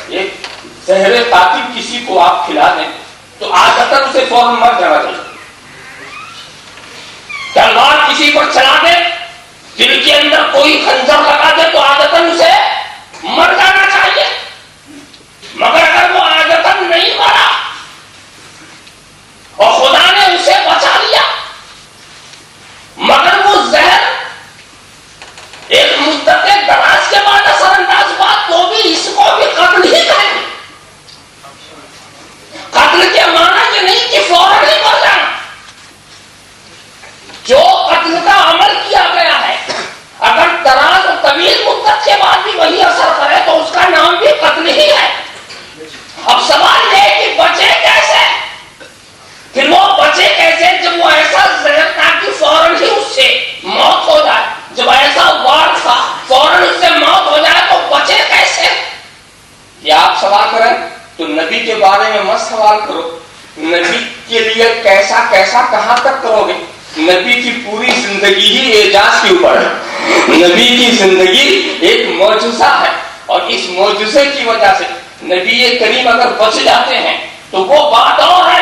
ایک زہر قاتل کسی کو آپ کھلا دیں تو عادتاً اسے فوراً مر جانا چاہیے۔ تلوار کسی پر چلا دے، دل کے اندر کوئی خنجر لگا دے تو عادتاً اسے مر جانا چاہیے، مگر اگر وہ عادتاً نہیں مرا اور خدا نے اسے بچا لیا مگر وہ زہر ایک مدت دراز کے بعد اثر انداز ہوا تو بھی اس کو بھی قتل ہی کہیں گے۔ قتل کے معنی یہ نہیں کہ فوراً ہی مر جانا، جو قتل کا عمل کیا گیا ہے اگر دراز اور طویل مدت کے بعد بھی وہی اثر کرے تو اس کا نام بھی قتل ہی ہے۔ اب سوال یہ ہے کہ بچے کیسے؟ پھر وہ بچے کیسے جب وہ ایسا زہر تھا کہ فوراً ہی اس سے موت ہو جائے، جب ایسا وار تھا فوراً اس سے موت ہو جائے تو بچے کیسے؟ یہ آپ سوال کریں تو نبی کے بارے میں مت سوال کرو، نبی کے لیے کیسا کیسا کہاں تک کرو گے؟ نبی کی پوری زندگی ہی اعجاز کے اوپر ہے، نبی کی زندگی ایک معجزہ ہے، اور اس معجزے کی وجہ سے نبی کریم اگر بچ جاتے ہیں تو وہ بات اور ہے۔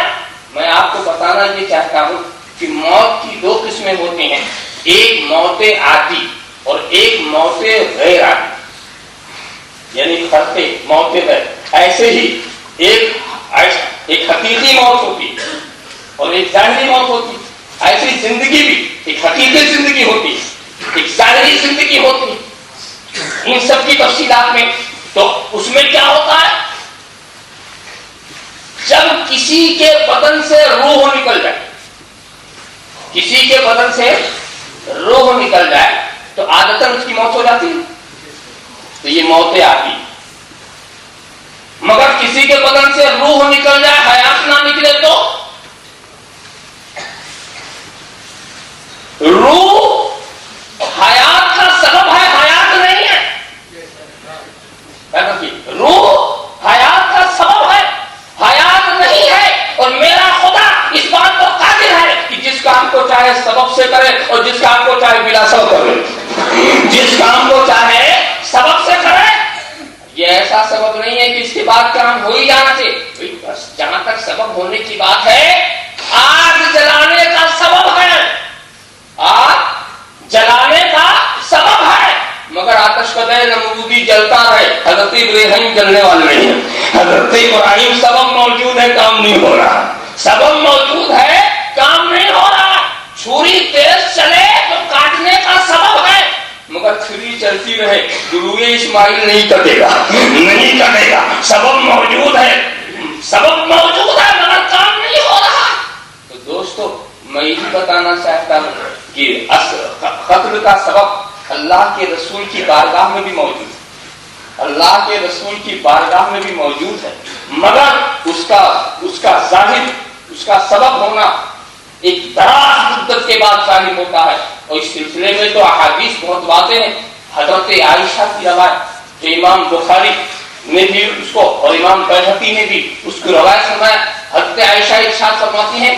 میں آپ کو بتانا یہ چاہتا ہوں کہ موت کی دو قسمیں ہوتی ہیں، ایک موت عادی اور ایک موت غیر عادی، یعنی فرقے موت غیر۔ ایسے ہی ایک حقیقی موت ہوتی اور ایک ظاہری موت ہوتی، ایسی زندگی بھی ایک حقیقی زندگی ہوتی، ایک ظاہری زندگی ہوتی۔ ان سب کی تفصیلات میں تو اس میں کیا ہوتا ہے، جب کسی کے بدن سے روح نکل جائے، کسی کے بدن سے روح نکل جائے تو عادتاً اس کی موت ہو جاتی ہے، تو یہ موت آتی۔ مگر کسی کے بدن سے روح نکل جائے حیات نہ نکلے تو کو چاہے سبب سے کرے اور جس کام کو چاہے بلا سبب کرے، جس کام کو چاہے سبب سے کرے۔ یہ ایسا سبب نہیں ہے کہ اس کے بعد کام ہو ہی جانا چاہیے، بس جہاں تک سبب ہونے کی بات ہے، آگ جلانے کا سبب ہے، آگ جلانے کا سبب ہے، مگر آتش قدے نمرودی جلتا رہے۔ حضرت ابراہیم جلنے والے نہیں ہیں، حضرت ابراہیم سبب موجود ہے، کام نہیں ہو رہا، سبب موجود ہے، کام نہیں ہو رہا۔ چھری تیز چلے تو کاٹنے کا سبب ہے، مگر چھری چلتی رہے دروئے اسماعیل نہیں کٹے گا، نہیں کٹے گا۔ سبب موجود ہے، سبب موجود ہے، مگر کام نہیں ہو رہا۔ تو دوستو میں یہ بتانا چاہتا ہوں کہ قتل کا سبب اللہ کے رسول کی بارگاہ میں بھی موجود ہے، اللہ کے رسول کی بارگاہ میں بھی موجود ہے، مگر اس کا ظاہر، اس کا سبب ہونا ایک دراز مدت کے بعد ظاہر ہوتا ہے۔ اور اس سلسلے میں تو احادیث بہت واضح ہیں۔ حضرت عائشہ کی روایت، امام بخاری نے بھی اس کو اور امام بیہقی نے بھی اس کی روایت سنایا۔ حضرت عائشہ ارشاد فرماتی ہیں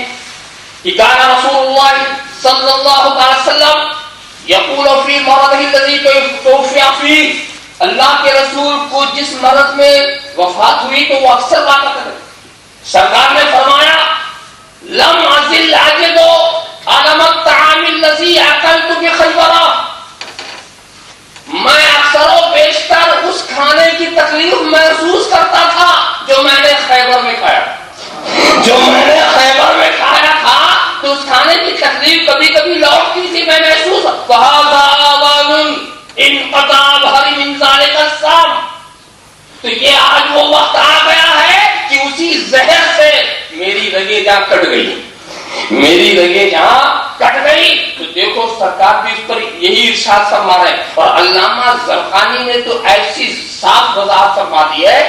کہ کان رسول اللہ صلی اللہ علیہ وسلم یقول فی مرضہ الذی توفی فیہ، اللہ کے رسول کو جس مرض میں وفات ہوئی تو وہ اکثر بات کرتے تھے، سرکار نے فرمایا لم ازل اجد علم الطعام الذی اکلت بخیبر، میں اکثر و بیشتر اس کھانے کی تکلیف محسوس کرتا تھا جو میں نے خیبر میں کھایا، جو میں نے خیبر میں کھایا تھا، تو اس کھانے کی تکلیف کبھی کبھی لوٹتی تھی، میں محسوس تو یہ آج وہ وقت آ گیا ہے کہ اسی زہر سے میری رگیں جہاں کٹ گئی، میری رگیں جہاں کٹ گئی۔ تو دیکھو سرکار بھی اس پر یہی ارشاد فرما رہے ہیں، اور علامہ زرقانی نے تو ایسی صاف وضاحت فرما دی ہے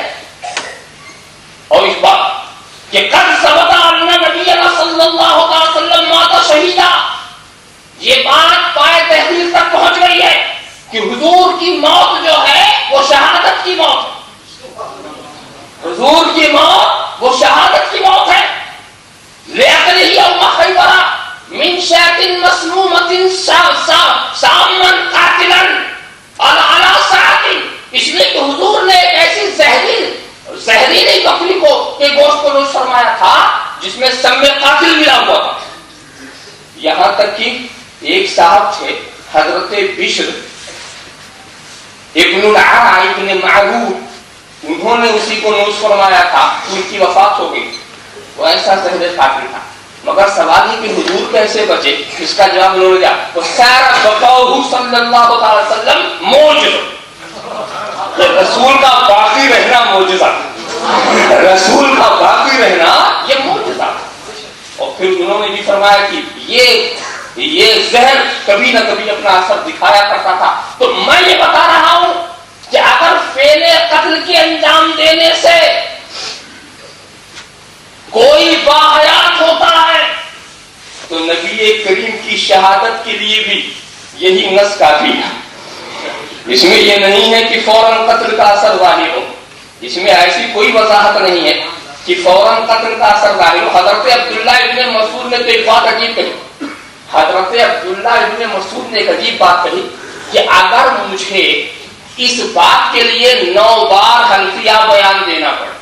اور اس بات کہ قد ثبت ان نبی صلی اللہ علیہ وسلم مات شہیدا، یہ بات پائے تحقیق تک پہنچ گئی ہے کہ حضور کی موت جو ہے وہ شہادت کی موت ہے، حضور کی موت وہ شہادت کی موت ہے۔ لأقلہ یوم خیبر من شاة مسمومة ساما قاتلا على ساعة، اس لیے کہ حضور نے ایک ایسی زہریلی بکری کو کے گوشت کو نوش فرمایا تھا جس میں سم قاتل ملا ہوا تھا۔ یہاں تک کہ ایک صاحب تھے حضرت بشر ابن العرا ابن معروف، انہوں نے اسی کو نوش فرمایا تھا، ان کی وفات ہو گئی، وہ ایسا زہر قاتل تھا، مگر سوال ہے کہ حضور کیسے بچے؟ اس کا جواب انہوں نے دیا وَسَارَ بَقَوْهُ صلی اللہ علیہ وسلم معجزہ، رسول کا باقی رہنا معجزہ، رسول کا باقی رہنا یہ معجزہ۔ اور پھر انہوں نے بھی فرمایا کہ یہ زہر کبھی نہ کبھی اپنا اثر دکھایا کرتا تھا۔ تو میں یہ بتا رہا ہوں کہ اگر فعل قتل کے انجام دینے سے کوئی باحیات ہوتا ہے تو نبی کریم کی شہادت کے لیے بھی یہی نص کافی ہے۔ اس میں یہ نہیں ہے کہ فوراً قتل کا اثر ظاہر ہو، اس میں ایسی کوئی وضاحت نہیں ہے کہ فوراً قتل کا اثر ظاہر ہو۔ حضرت عبداللہ ابن مسعود نے تو ایک بات عجیب کہی، حضرت عبداللہ ابن مسعود نے ایک عجیب بات کہی کہ اگر مجھے اس بات کے لیے 9 بار حلفیہ بیان دینا پڑے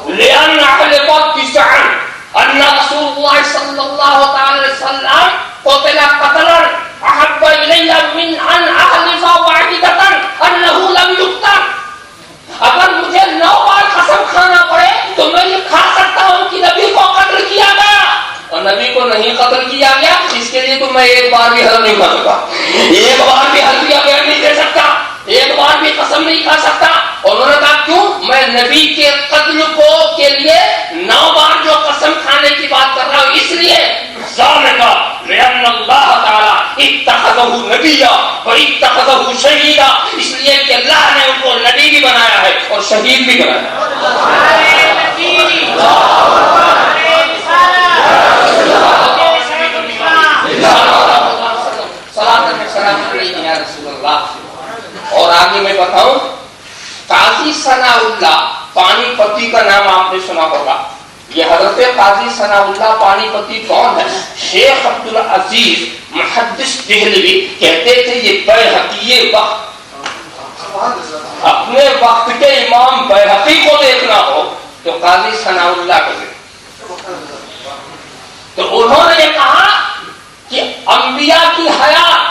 لأن أحلفت تسعا أن رسول الله صلى الله عليه وسلم قتل قتلا أحب إلي من أن أحلف واحدة أنه لم يقتل، اگر مجھے 9 بار قسم کھانا پڑے تو میں یہ کھا سکتا ہوں کہ نبی کو قتل کیا گیا اور نبی کو نہیں قتل کیا گیا، اس کے لیے تو میں ایک بار بھی حلف نہیں کھا سکتا، ایک بار بھی حلفیہ بیان نہیں دے سکتا، ایک بار بھی قسم نہیں کھا سکتا۔ اور انہوں نے کہا کیوں؟ میں نبی کے قتل کو کے لیے 9 بار جو قسم کھانے کی بات کر رہا ہوں، اس لیے ذالک لأن اللہ تعالی اتخذہ نبیا واتخذہ شہیدا، اس لیے کہ اللہ نے ان کو نبی بھی بنایا ہے اور شہید بھی بنایا ہے۔ اور آگے میں بتاؤں، قاضی ثناء اللہ پانی پتی کا نام آپ نے سنا ہوگا، یہ حضرت قاضی ثناء اللہ پانی پتی کون ہے؟ شیخ عبدالعزیز محدث دہلوی کہتے تھے یہ بیہقی وقت، اپنے وقت کے امام بیہقی کو دیکھنا ہو تو قاضی ثناء اللہ کو دیکھنا۔ تو انہوں نے یہ کہا کہ انبیاء کی حیات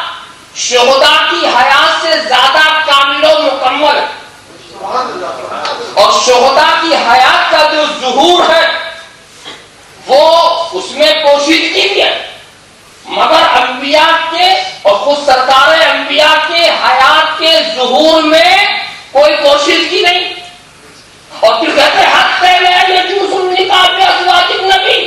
شہداء کی حیات سے زیادہ کامل و مکمل ہے، اور شہداء کی حیات کا جو ظہور ہے وہ اس میں پوشیدگی بھی ہے، مگر انبیاء کے اور خود سرکار انبیاء کے حیات کے ظہور میں کوئی پوشیدگی نہیں۔ اور پھر کہتے ہیں حق سے میں یجوز النکاح بازواج النبی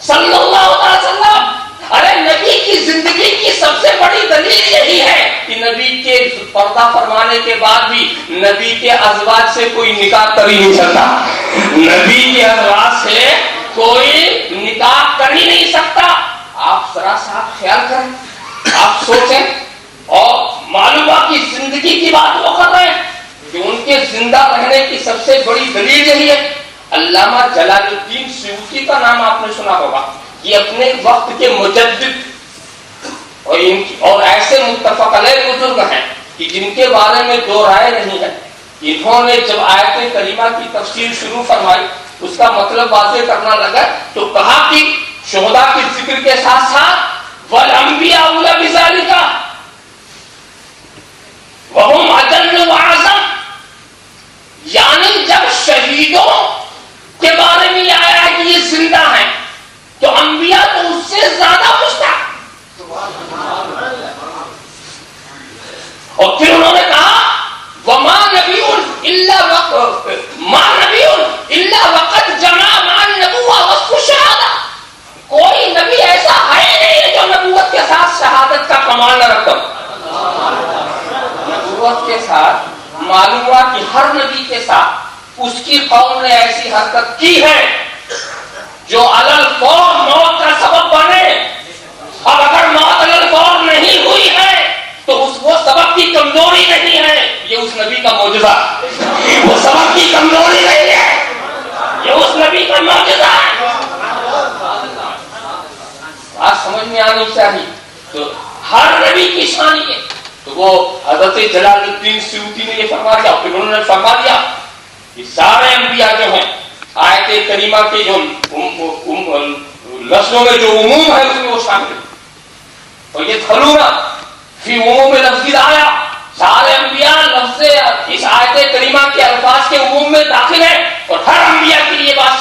صلی اللہ علیہ وسلم۔ ارے نبی کی زندگی کی سب سے بڑی دلیل یہی ہے کہ نبی کے پردہ فرمانے کے بعد بھی نبی کے ازواج سے کوئی نکاح کر ہی نہیں سکتا، نبی کے ازواج سے کوئی نکاح کر ہی نہیں سکتا۔ آپ ذرا سا خیال کریں، آپ سوچیں، اور معلومہ کی زندگی کی بات وہ کر رہے ہیں کہ ان کے زندہ رہنے کی سب سے بڑی دلیل یہی ہے۔ علامہ جلال الدین سیوطی کا نام آپ نے سنا ہوگا، یہ اپنے وقت کے مجدد اور ایسے متفق علیہ بزرگ ہیں کہ جن کے بارے میں دو رائے نہیں ہے۔ انہوں نے جب آیت کریمہ کی تفسیر شروع فرمائی، اس کا مطلب واضح کرنا لگا تو کہا کہ شہداء کے ذکر کے ساتھ ساتھ والانبیاء اولی بذالک وہم اجل واعظم، یعنی جب شہیدوں کے بارے میں یہ آیا کہ یہ زندہ ہیں تو انبیاء تو اس سے زیادہ مستحق۔ اور پھر انہوں نے کہا وما نبی الا وقد جمع مع النبوۃ وصف الشہادہ، کوئی نبی ایسا ہے نہیں جو نبوت کے ساتھ شہادت کا کمال نہ رکھتا۔ نبوت کے ساتھ معلوم ہوا کہ ہر نبی کے ساتھ اس کی قوم نے ایسی حرکت کی ہے جو علل فور موت کا سبب بنے، اور اگر موت علل فور نہیں ہوئی ہے تو وہ سبب کی کمزوری نہیں ہے، یہ اس نبی کا معجزہ، وہ سبب کی کمزوری نہیں ہے، یہ اس نبی کا معجزہ ہے۔ بات سمجھ میں آنی چاہیے۔ تو ہر نبی کی شان ہے، تو وہ حضرت جلال الدین سیوطی نے یہ فرما دیا، پھر انہوں نے فرما دیا کہ سارے انبیاء جو ہیں آیت کریمہ کے جو لفظوں میں جو عموم ہے اس میں وہ شامل ہے، اور یہ تھلونا فی عموم لفظ آیا، سارے انبیاء لفظ اس آیت کریمہ کے الفاظ کے عموم میں داخل ہے، اور ہر انبیاء کے لیے بات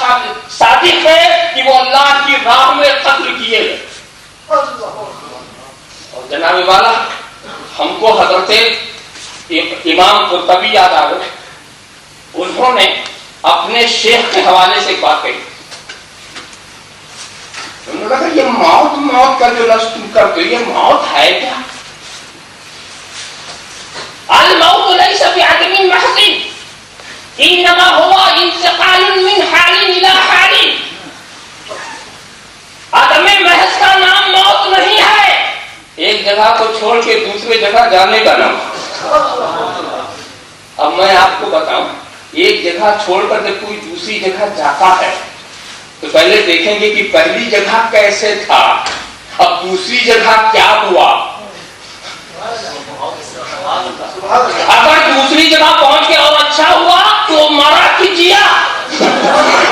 صادق ہے کہ وہ اللہ کی راہ میں قتل کیے گئے۔ اور جناب والا ہم کو حضرت امام قرطبی یاد آ گئے، انہوں نے اپنے شیخ کے حوالے سے ایک بات کہی، انہوں نے کہا یہ موت کا جو لفظ تم کرتے ہو یہ موت ہے کیا؟ الموت ليس بعدم محض انما هو انتقال من حال الى حال، عدم محض کا نام موت نہیں ہے، ایک جگہ کو چھوڑ کے دوسرے جگہ جانے کا نام۔ اب میں آپ کو بتاؤں، ایک جگہ چھوڑ کر جب کوئی دوسری جگہ جاتا ہے تو پہلے دیکھیں گے کہ پہلی جگہ کیسے تھا، اب دوسری جگہ کیا ہوا۔ اگر دوسری جگہ پہنچ کے اور اچھا ہوا تو مرا کہ جیا،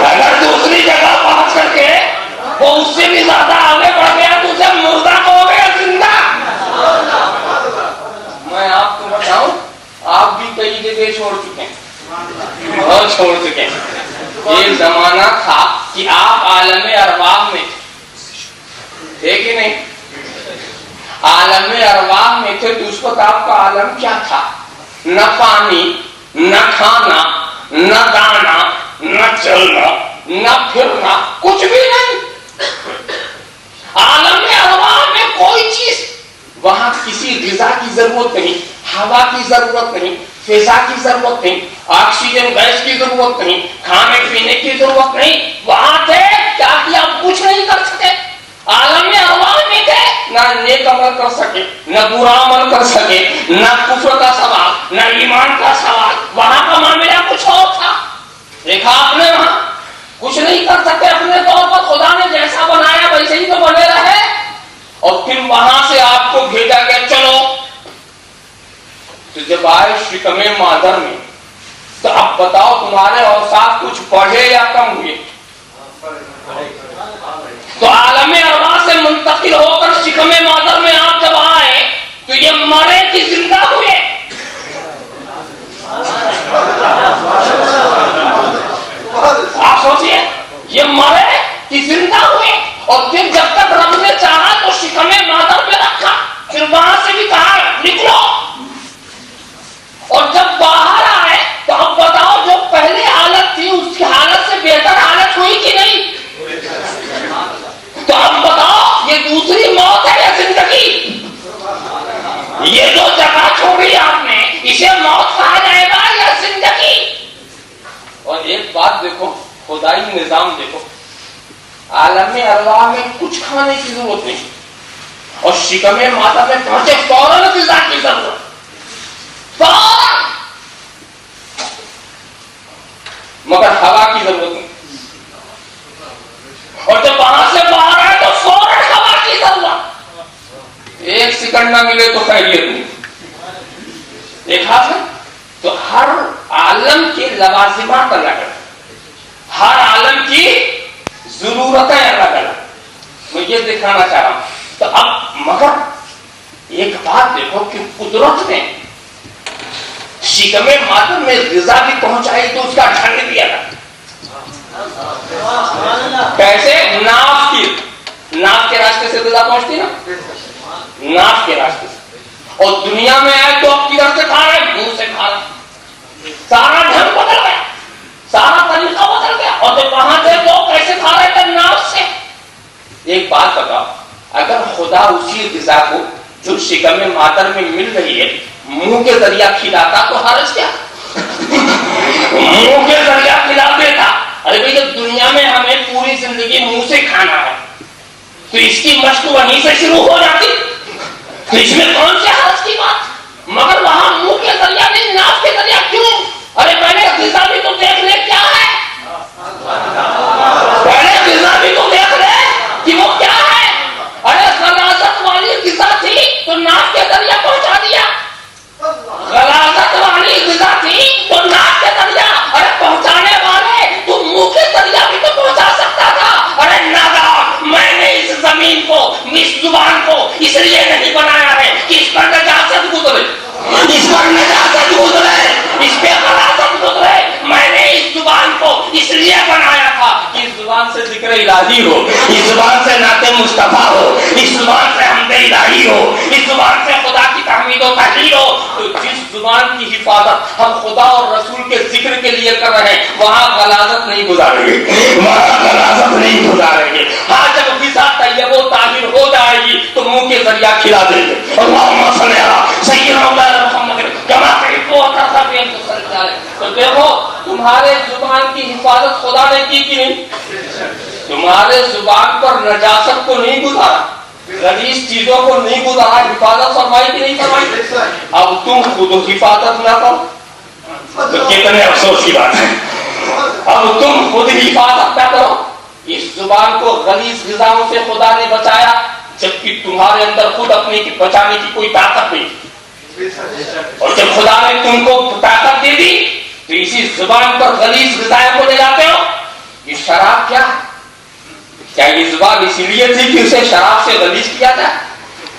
اگر دوسری جگہ پہنچ کر کے وہ اس سے بھی زیادہ آگے بڑھ گیا تو اسے مردہ ہو گیا زندہ۔ میں آپ کو بتاؤں، آپ بھی کئی جگہ چھوڑ چکے ہیں اور چھوڑ چکے ہیں۔ ایک زمانہ تھا کہ آپ عالم ارواح میں تھے کہ نہیں؟ عالم ارواح میں تھے تو اس وقت آپ کا عالم کیا تھا؟ نہ پانی، نہ کھانا، نہ دانا، نہ چلنا، نہ پھرنا، کچھ بھی نہیں۔ عالم ارواح میں کوئی چیز، وہاں کسی غذا کی ضرورت نہیں، ہوا کی ضرورت نہیں، فضا کی ضرورت نہیں، آکسیجن گیس کی ضرورت نہیں، کھانے پینے کی ضرورت نہیں، وہاں تھے کیا کیا کچھ نہیں کر سکے۔ عالم ارواح میں تھے، نہ نیک عمل کر سکے، نہ برا عمل کر سکے، نہ کفر کا سوال، نہ ایمان کا سوال، وہاں کا معاملہ کچھ اور تھا۔ دیکھا آپ نے وہاں کچھ نہیں کر سکتے اپنے طور پر. خدا نے جیسا بنایا ویسے ہی تو بنے رہے. اور پھر وہاں سے آپ کو بھیجا گیا چلو. تو جب آئے شکم مادر میں تو اب بتاؤ تمہارے اوصاف کچھ بڑھے یا کم ہوئے؟ تو عالم ارواح سے منتقل ہو کر شکم مادر میں آپ جب آئے تو یہ مرے کہ زندہ ہوئے؟ آپ سوچئے یہ مرے کہ زندہ ہوئے. اور پھر جب تک رب نے چاہا تو شکم مادر میں رکھا, پھر وہاں سے بھی کہا نکلو. اور جب باہر آئے تو اب بتاؤ جو پہلے حالت تھی اس کی حالت سے بہتر حالت ہوئی کہ نہیں؟ تو اب بتاؤ یہ دوسری موت ہے یا زندگی؟ یہ جو جگہ چھوڑی آپ نے اسے موت کہا جائے گا یا زندگی؟ اور ایک بات دیکھو, خدائی نظام دیکھو, عالم ارواح میں کچھ کھانے کی ضرورت نہیں اور شکم مادر میں پہنچے فوراً غذا کی ضرورت, فوراً, مگر ہوا کی ضرورت نہیں. اور جب وہاں سے باہر آئے تو فوراً ہوا کی ضرورت. ایک سیکنڈ نہ ملے تو خیریت نہیں. دیکھا تھا تو ہر عالم کے لوازمات الگ الگ, ہر عالم کی ضرورتیں الگ الگ. میں یہ دکھانا چاہ رہا ہوں. تو اب مگر ایک بات دیکھو کہ قدرت نے شکم مادر میں غذا بھی پہنچائی تو اس کا ڈھنگ بھی الگ. کیسے؟ ناف کے راستے سے غذا پہنچتی نا, ناف کے راستے سے. اور دنیا میں آئے تو اب کدھر سے کھا رہے؟ منہ سے کھا رہے. سارا ڈھنگ بدل گیا, سارا طریقہ بدل گیا. اور جب وہاں تھے تو کیسے کھا رہے تھے؟ ناف سے. ایک بات بتاؤ, اگر خدا اسی غذا کو جو شکم مادر میں مل رہی ہے منہ کے ذریعہ کھلاتا تو حرج کیا؟ منہ کے ذریعہ کھلا دیتا. ارے بھائی جب دنیا میں ہمیں پوری زندگی منہ سے کھانا ہے تو اس کی مشق وہیں سے شروع ہو جاتی, تو اس میں کون سے حرج کی بات؟ مگر وہاں منہ کے ذریعہ نہیں, ناف کے ذریعہ کیوں؟ ارے پہلے غذا بھی تو دیکھ لے کیا ہے, پہلے غذا بھی تو دیکھ لے کہ وہ کیا ہے. ارے غلاظت والی غذا تھی تو ناف کے ذریعہ پہنچا دیا, غلاظت والی غذا تھی تو ناف کے ذریعہ. ارے پہنچانے والے تو منہ کے ذریعہ بھی تو پہنچا سکتا تھا. ارے نادا, میں نے اس زمین کو, اس زبان کو اس لیے نہیں بنایا ہے کہ اس پر نجاست گزرے, اس پر نجاست گزرے, اس پہ غلاظت گزرے. میں نے اس زبان کو اس لیے بنایا تھا کہ اس زبان سے ذکر الہی ہو, اس زبان سے نعت مصطفیٰ ہو, اس زبان سے حمد الہی ہو, اس زبان سے خدا کی تحمید و تحلیل ہو. تو جس زبان کی حفاظت ہم خدا اور رسول کے ذکر کے لیے کر رہے ہیں وہاں غلاظت نہیں گزاریں گے, وہاں غلاظت نہیں گزاریں گے. ہاں جب غذا طیب و طاہر ہو جائے گی تو منہ کے ذریعہ کھلا دیں گے. اللہم صلی علی سیدنا مولانا محمد کما تحب و ترضى. تو دیکھو تمہارے زبان کی حفاظت خدا نے کی کہ نہیں؟ تمہارے زبان پر نجاست کو نہیں گزارا, غلیظ چیزوں کو نہیں گزارا, حفاظت فرمائی کہ نہیں فرمائی؟ اب تم خود حفاظت نہ کرو تو کتنے افسوس کی بات ہے. اب تم خود حفاظت نہ کرو. اس زبان کو غلیظ غذاؤں سے خدا نے بچایا جبکہ تمہارے اندر خود اپنے کی بچانے کی کوئی طاقت نہیں. اور جب خدا نے تم کو طاقت دے دی تو اسی زبان پر غلیظ غذائیں کو لے جاتے ہو. یہ شراب کیا ہے؟ کیا یہ زبان اس لیے تھی کہ اسے شراب سے غلیظ کیا جائے؟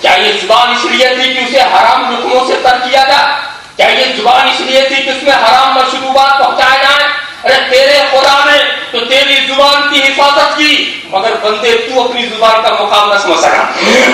کیا یہ زبان اس لیے تھی کہ اسے حرام لقموں سے تر کیا جائے؟ کیا یہ زبان اس لیے تھی کہ اس میں حرام مشروبات پہنچائے جائیں؟ ارے تیرے خدا نے تو تیری زبان کی حفاظت کی مگر بندے تو اپنی زبان کا مقام نہ سمجھ سکا,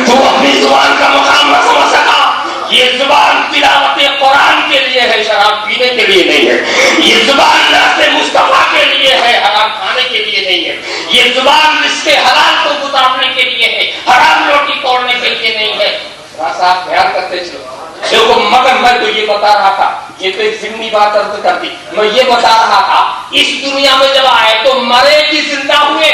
تو اپنی زبان کا مقام نہ سمجھ سکا. یہ زبان تلاوت قرآن کے لیے ہے, شراب پینے کے لیے نہیں ہے. یہ زبان نعت مصطفیٰ کے لیے ہے, حرام کھانے کے لیے نہیں ہے. یہ زبان رزق حلال کو گزارنے کے لیے ہے, حرام روٹی توڑنے کے لیے نہیں ہے. صاحب خیال کرتے چلو. دیکھو مگر میں تو یہ بتا رہا تھا, یہ تو ایک ضمنی بات عرض کر دی, میں یہ بتا رہا تھا اس دنیا میں جب آئے تو مرے کہ زندہ ہوئے,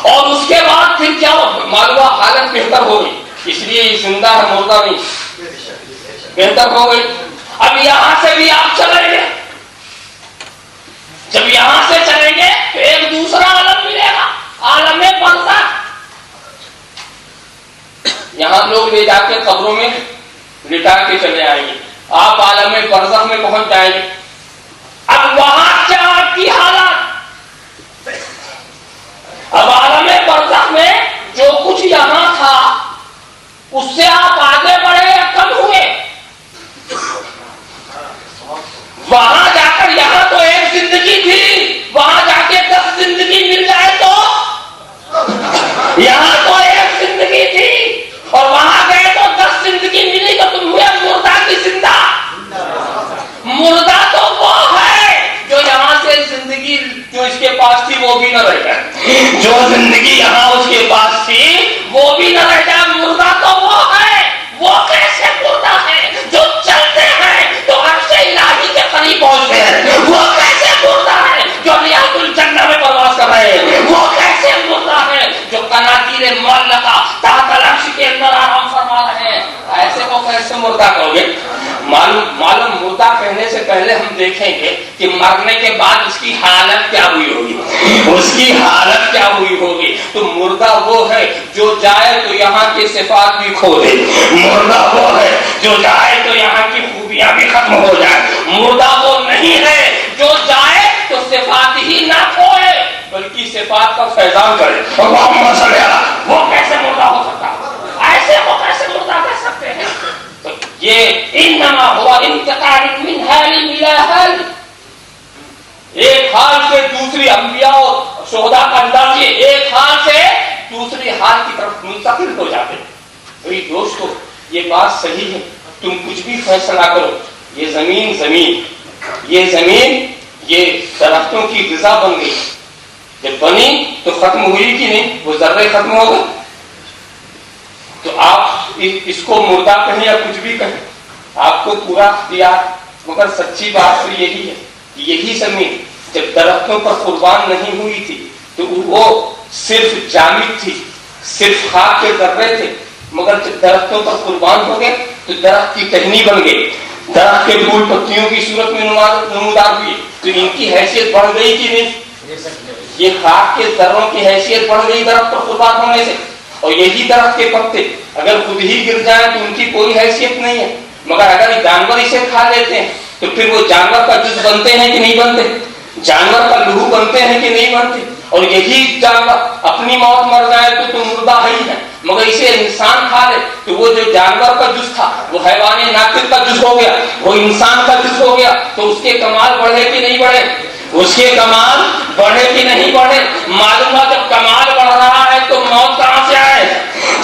اور اس کے بعد پھر کیا معلوم حالت بہتر ہو گئی, اس لیے یہ زندہ ہے مردہ نہیں, بہتر ہو گئی. اب یہاں سے بھی آپ چلیں گے جب یہاں سے چلیں گے تو ایک دوسرا عالم ملے گا، عالم برزخ. یہاں لوگ لے جا کے قبروں میں لٹا کے چلے آئیں گے، آپ عالم برزخ میں پہنچ جائیں گے. اب وہاں کیا آپ کی حالت؟ اب عالم برزخ میں جو کچھ یہاں تھا اس سے آپ آگے بڑھے یا کم ہوئے؟ وہاں جا کر یہاں تو ایک زندگی تھی، وہاں جا کے 10 زندگی مل جائے تو یہاں تو ایک زندگی تھی اور وہاں گئے تو 10 زندگی ملی تو تم ہوئے مردہ کی زندہ. مردہ تو وہ ہے جو یہاں سے زندگی جو اس کے پاس تھی وہ بھی نہ رہ جائے، جو زندگی یہاں اس کے پاس تھی وہ بھی نہ رہ جائے. مردہ تو وہ ہے. وہ کیسے مردہ ہے؟ جو چلتے ہیں تو عرش الہی کے قریب پہنچتے ہیں. وہ کیسے مردہ ہے؟ جو ریاض الجنہ میں پرواز کر رہے ہیں. وہ کیسے مردہ ہے؟ جو قناطیر معلقہ تحت العرش کے اندر آرام فرما رہے ہیں. ایسے کو کیسے مردہ کہو گے؟ معلوم مردہ کہنے سے پہلے ہم دیکھیں گے کہ مرنے کے بعد اس کی حالت کیا ہوئی ہوگی. اس کی حالت کیا ہوئی ہوگی؟ تو مردہ وہ ہے جو جائے تو یہاں کی صفات بھی کھو دے. مردہ وہ ہے جو جائے تو یہاں کی خوبیاں بھی ختم ہو جائے. مردہ وہ نہیں ہے جو جائے تو صفات ہی نہ کھوئے بلکہ صفات کا فیضان کرے. وہ کیسے مردہ ہو سکتا ہے؟ ایسے وہ کیسے مردہ کہہ سکتے ہیں؟ یہ انما ہوا انتقال من حال الى حال، ایک حال سے دوسری. انبیاء اور شہداء کا انداز یہ ایک حال سے دوسری حال کی طرف منتقل ہو جاتے ہیں. بھئی دوستو یہ بات صحیح ہے، تم کچھ بھی فیصلہ کرو، یہ زمین یہ درختوں کی غذا بن گئی. جب بنی تو ختم ہوئی کہ نہیں؟ وہ ذرے ختم ہو گئے. تو آپ اس کو مردہ کہیں یا کچھ بھی کہیں، آپ کو پورا اختیار. مگر سچی بات تو یہی ہے کہ یہی زمین جب درختوں پر قربان نہیں ہوئی تھی تو وہ صرف جامد تھی، صرف خاک کے ذرے تھے. مگر جب درختوں پر قربان ہو گئے تو درخت کی ٹہنی بن گئی، درخت کے پھول پتیوں کی صورت میں نمودار ہوئی. تو ان کی حیثیت بڑھ گئی کہ نہیں؟ یہ خاک کے ذروں کی حیثیت بڑھ گئی درخت پر قربان ہونے سے. اور یہی درخت کے پتے اگر خود ہی گر جائیں تو ان کی کوئی حیثیت نہیں ہے. مگر اگر جانور اسے کھا لیتے ہیں تو پھر وہ جانور کا جز بنتے ہیں کہ نہیں بنتے؟ جانور کا لہو بنتے ہیں کہ نہیں بنتے؟ اور یہی جانور اپنی موت مر جائے تو مردہ ہی ہے. مگر اسے انسان کھا لے تو وہ جو جانور کا جز تھا وہ حیوان ناطق کا جز ہو گیا، وہ انسان کا جز ہو گیا. تو اس کے کمال بڑھے کہ نہیں بڑھے؟ اس کے کمال بڑھے کہ نہیں بڑھے؟ معلوم ہے جب کمال بڑھ رہا ہے تو موت کہاں سے آئے؟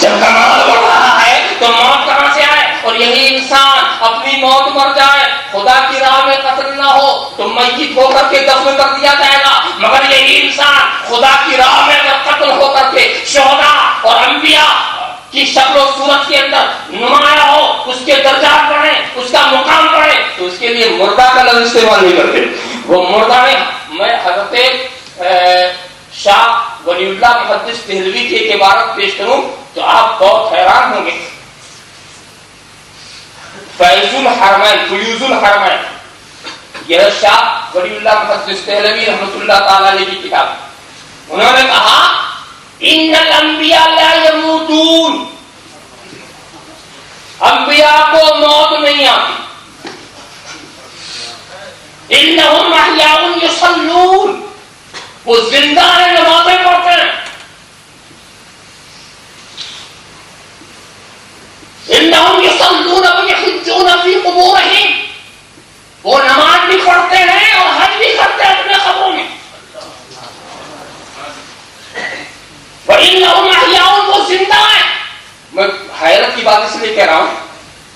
جب کمال بڑھ رہا ہے تو موت کہاں سے آئے؟ اور یہی انسان اپنی موت مر جائے، خدا کی راہ میں قتل نہ ہو تو میت ہو کر کے دفن کر دیا جائے گا. مگر یہی انسان خدا کی راہ میں اگر قتل ہو کر کے شہداء اور انبیاء کی شکل و صورت کے اندر نمایاں ہو، اس کے درجات بڑھے، اس کا مقام بڑھے، تو اس کے لیے مردہ کا لفظ استعمال نہیں کرتے. وہ مردہ میں حضرت شاہ ولی اللہ محدث دہلوی کی ایک عبارت پیش کروں تو آپ بہت حیران ہوں گے. فیض الحرمین یہ شاہ ولی اللہ محدث دہلوی رحمۃ اللہ تعالی علیہ کی کتاب. انہوں نے کہا ان الانبیاء لا یموتون، انبیاء کو موت نہیں آتی. انہم احیاء یصلون، وہ زندہ ہیں، نمازیں پڑھتے ہیں. انہم یصلون ویحجون فی قبورہم، وہ نماز بھی پڑھتے ہیں اور حج بھی کرتے ہیں اپنے قبروں میں. وَإِنَّهُمْ أَحْيَاءٌ، وہ زندہ ہیں. میں حیرت کی بات اس لیے کہہ رہا ہوں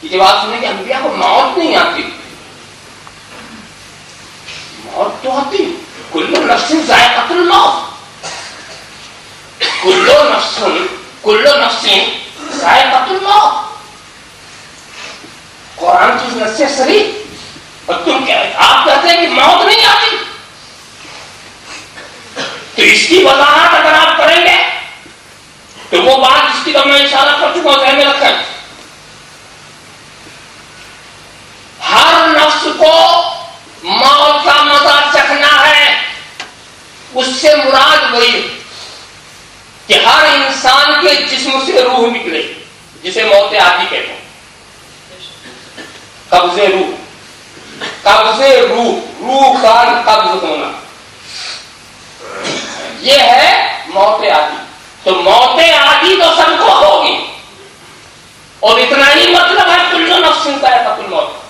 کہ جب آپ سنیں کہ انبیاء کو موت نہیں آتی، موت تو آتی. کل نفس ذائقۃ الموت، کل نفس ذائقۃ الموت. قرآن کی نص صریح. اور تم آپ کہتے ہیں کہ موت نہیں آتی، تو اس کی وضاحت اگر آپ کریں گے تو وہ بات جس کی تو میں اشارہ کر چکا ہوں ذہن میں رکھیں. ہر نفس کو موت کا مزہ چکھنا ہے. سے مراد وہی کہ ہر انسان کے جسم سے روح نکلے، جسے موت عادی کہتے ہیں، قبض روح کا قبض ہونا، یہ ہے موت عادی۔ تو موت عادی تو سب کو ہوگی، اور اتنا ہی مطلب ہے کل نفس ذائقۃ الموت،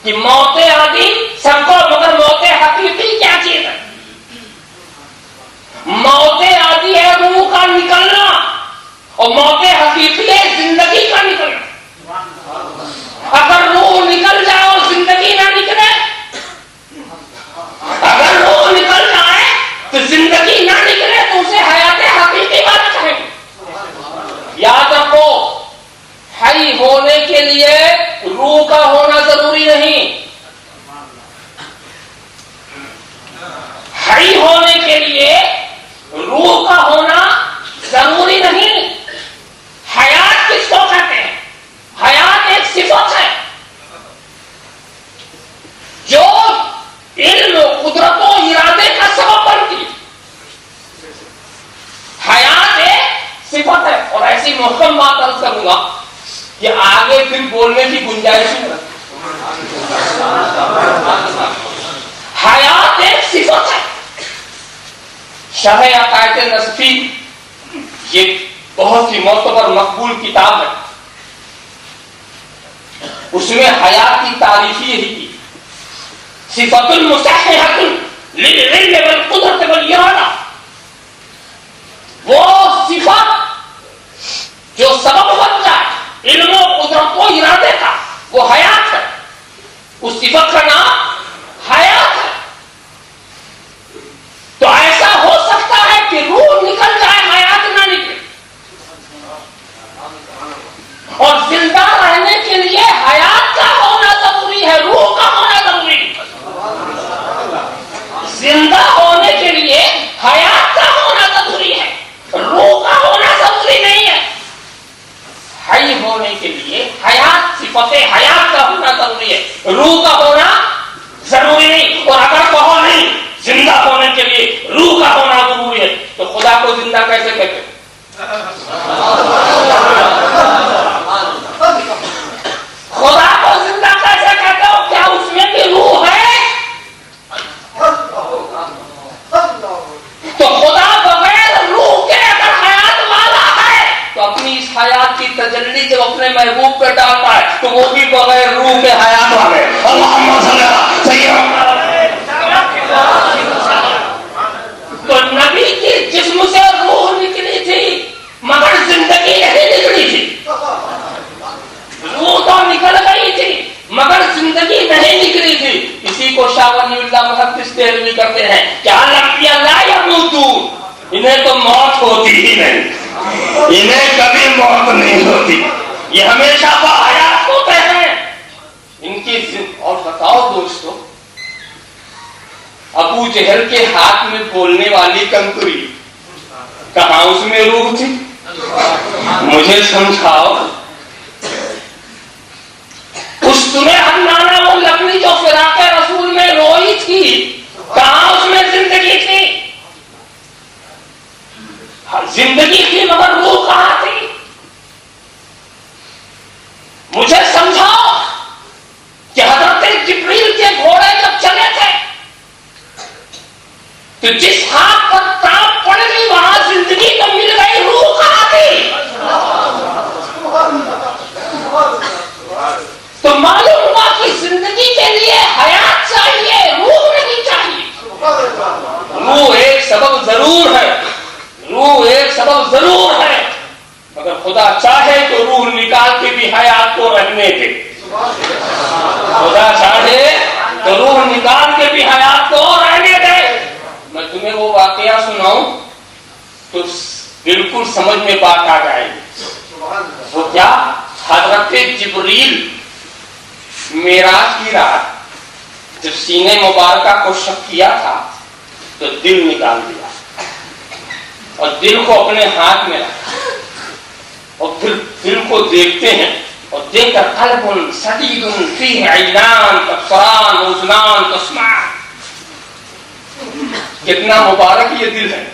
کہ موت عادی سب کو، مگر موت حقیقی کیا چیز ہے؟ موت عادی ہے روح کا نکلنا، اور موت حقیقی ہے زندگی کا نکلنا۔ اگر روح نکل جائے اور زندگی نہ نکلے، اگر روح نکل جائے تو زندگی نہ نکلے تو اسے حیات حقیقی بات کہیں۔ یاد رکھو، حی ہونے کے لیے روح کا ہونا ضروری نہیں، حی ہونے کے لیے روح کا ہونا ضروری نہیں۔ حیات کس کو کہتے ہیں؟ حیات ایک صفت ہے جو علم، قدرت و ارادے کا سبب بنتی ہے۔ حیات ایک صفت ہے، اور ایسی محکم بات عرض کروں گا کہ آگے پھر بولنے کی گنجائش نہیں۔ حیات ایک صفت ہے۔ شرح عقائد نصفی یہ بہت ہی معتبر مقبول کتاب ہے، اس میں حیات کی تعریف یہی کی، صفت المصححۃ للعلم والقدرۃ والارادہ، وہ صفت جو سبب بن جائے علم و قدرت و ارادے کا، وہ حیات ہے۔ اس صفت کا نام حیات ہے۔ تو ایسا ہو سکتا ہے کہ روح نکل جائے، حیات نہ نکلے، اور زندہ رہنے کے لیے حیات کا ہونا ضروری ہے، روح کا ہونا ضروری ہے۔ زندہ ہونے کے لیے حیات کا ہونا ضروری ہے، روح کا ہونا ضروری نہیں ہے۔ حی ہونے کے لیے حیات، صفت حیات کا ہونا ضروری ہے، روح کا ہونا ضروری نہیں۔ اور اگر کہو نہیں، زندہ ہونے کے لیے روح کا ہونا ضروری ہے، تو خدا کو زندہ کیسے کہتے ہیں؟ خدا کو زندہ کیسے کہتے ہو؟ کیا اس میں بھی روح ہے؟ تو خدا بغیر روح کے اگر حیات والا ہے تو اپنی اس حیات کی تجلی جب اپنے محبوب پہ ڈالتا ہے تو وہ بھی بغیر روح کے حیات والے۔ اللہم صلی علی سیدنا۔ تو نبی کے جسم سے روح نکلی تھی مگر زندگی نہیں نکلی تھی، روح تو نکل گئی تھی مگر زندگی نہیں نکلی تھی۔ اسی کو شاہ ولی اللہ محدث دہلوی کرتے ہیں کہ الانبیاء لا یموتون، انہیں تو موت ہوتی ہی نہیں، انہیں کبھی موت نہیں ہوتی، یہ ہمیشہ باحیات ہوتے ہیں ان کی۔ اور بتاؤ دوستو، ابو جہل کے ہاتھ میں بولنے والی کنکری، کہاں اس میں روح تھی؟ مجھے سمجھاؤ۔ اس تمہیں حنانہ وہ لکڑی جو فراق رسول میں روئی تھی، کہاں اس میں زندگی تھی؟ زندگی تھی مگر روح کہاں تھی؟ مجھے سمجھاؤ کہ حضرت جبریل کے گھوڑے جب چلے تھے تو جس ہاتھ پر ٹانپ پڑ گئی وہاں زندگی تو مل گئی، روح کہاں تھی؟ تو معلوم ہوا کہ زندگی کے لیے حیات چاہیے، روح نہیں چاہیے۔ روح ایک سبب ضرور ہے، روح ایک سبب ضرور ہے، اگر خدا چاہے تو روح نکال کے بھی حیات کو رہنے دے۔ خدا چاہے تو روح نکال کے بھی حیات کو رہنے دے۔ میں تمہیں وہ واقعہ سناؤں تو بالکل سمجھ میں بات آ جائے گی۔ وہ کیا؟ حضرت جبریل معراج کی رات جب سینے مبارکہ کو شق کیا تھا تو دل نکال دیا اور دل کو اپنے ہاتھ میں رکھا، اور پھر دل کو دیکھتے ہیں اور دیکھ کر قلب سدید فیہ عینان تبصران اذنان تسمعان، کتنا مبارک یہ دل ہے،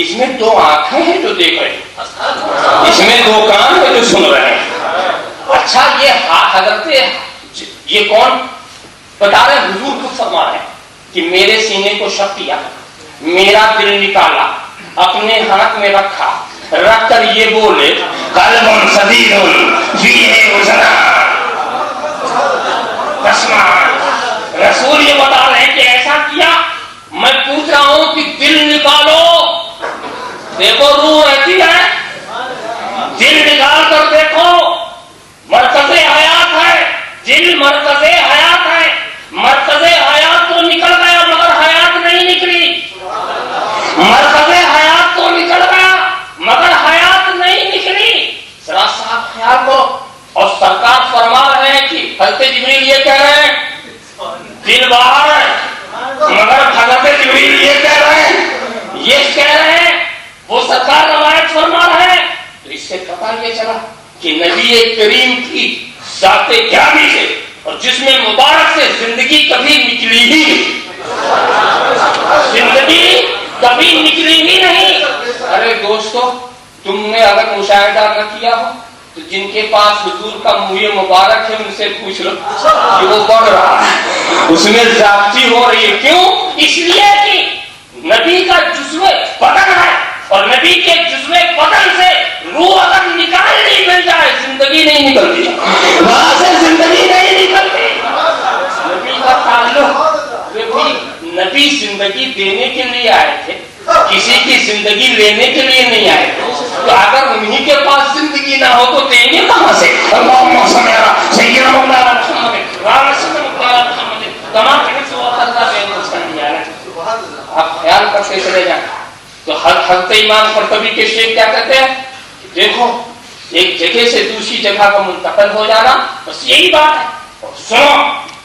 اس میں 2 آنکھیں ہیں جو دیکھ رہے ہیں، اس میں 2 کان ہیں جو سن رہے ہیں۔ اچھا یہ حضرت یہ کون بتا رہے ہیں؟ حضور خود فرما رہے ہیں کہ میرے سینے کو شق کیا، میرا دل نکالا، اپنے ہاتھ میں رکھا، رکھ کر یہ بولے قلب صدید فیہ وزنان تسمعان۔ رسول یہ بتا رہے ہیں کہ ایسا کیا، میں پوچھ رہا ہوں کہ دل نکالو، دیکھو روح رہتی ہے، دل نکال کر دیکھو، مرکز حیات ہے، دل مرکز حیات ہے، مرکز حیات تو نکل گیا مگر حیات نہیں نکلی، مرکز حیات تو نکل گیا مگر حیات نہیں نکلی۔ ذرا صاحب خیال کرو۔ اور سرکار فرما رہے ہیں کہ حضرت جبریل یہ کہہ رہے ہیں دل باہر ہے، مگر حضرت جبریل یہ کہہ رہے ہیں وہ سرکار روایت فرما رہے ہیں۔ تو اس سے پتہ یہ چلا کہ نبی کریم کی ذات گرامی سے اور جسم مبارک سے زندگی کبھی نکلی ہی نہیں، زندگی کبھی نکلی ہی نہیں۔ ارے دوستو، تم نے اگر مشاہدہ نہ کیا ہو تو جن کے پاس حضور کا منہ مبارک ہے ان سے پوچھ لو کہ وہ بڑھ رہا ہے، اس میں زیادتی ہو رہی ہے۔ کیوں؟ اس لیے کہ نبی کا جزو بدن ہے، اور نبی کے جزو بدن سے روح اگر نکالنی مل جائے زندگی نہیں نکلتی، وہاں سے زندگی نہیں نکلتی۔ نبی کا تعلق، نبی زندگی دینے کے لیے آئے تھے، کسی کی زندگی لینے کے لیے نہیں آئے تھے۔ تو اگر انہی کے پاس زندگی نہ ہو تو دیں گے کہاں سے؟ اللہم صل علی سیدنا مولانا محمد وعلی محمد کما تحب وترضى بین المسلمین۔ آپ خیال کرتے چلے جائیں۔ تو حضرت امام قرطبی کے شیخ کیا کہتے ہیں؟ دیکھو ایک جگہ سے دوسری جگہ کا منتقل ہو جانا بس یہی بات ہے۔ اور سنو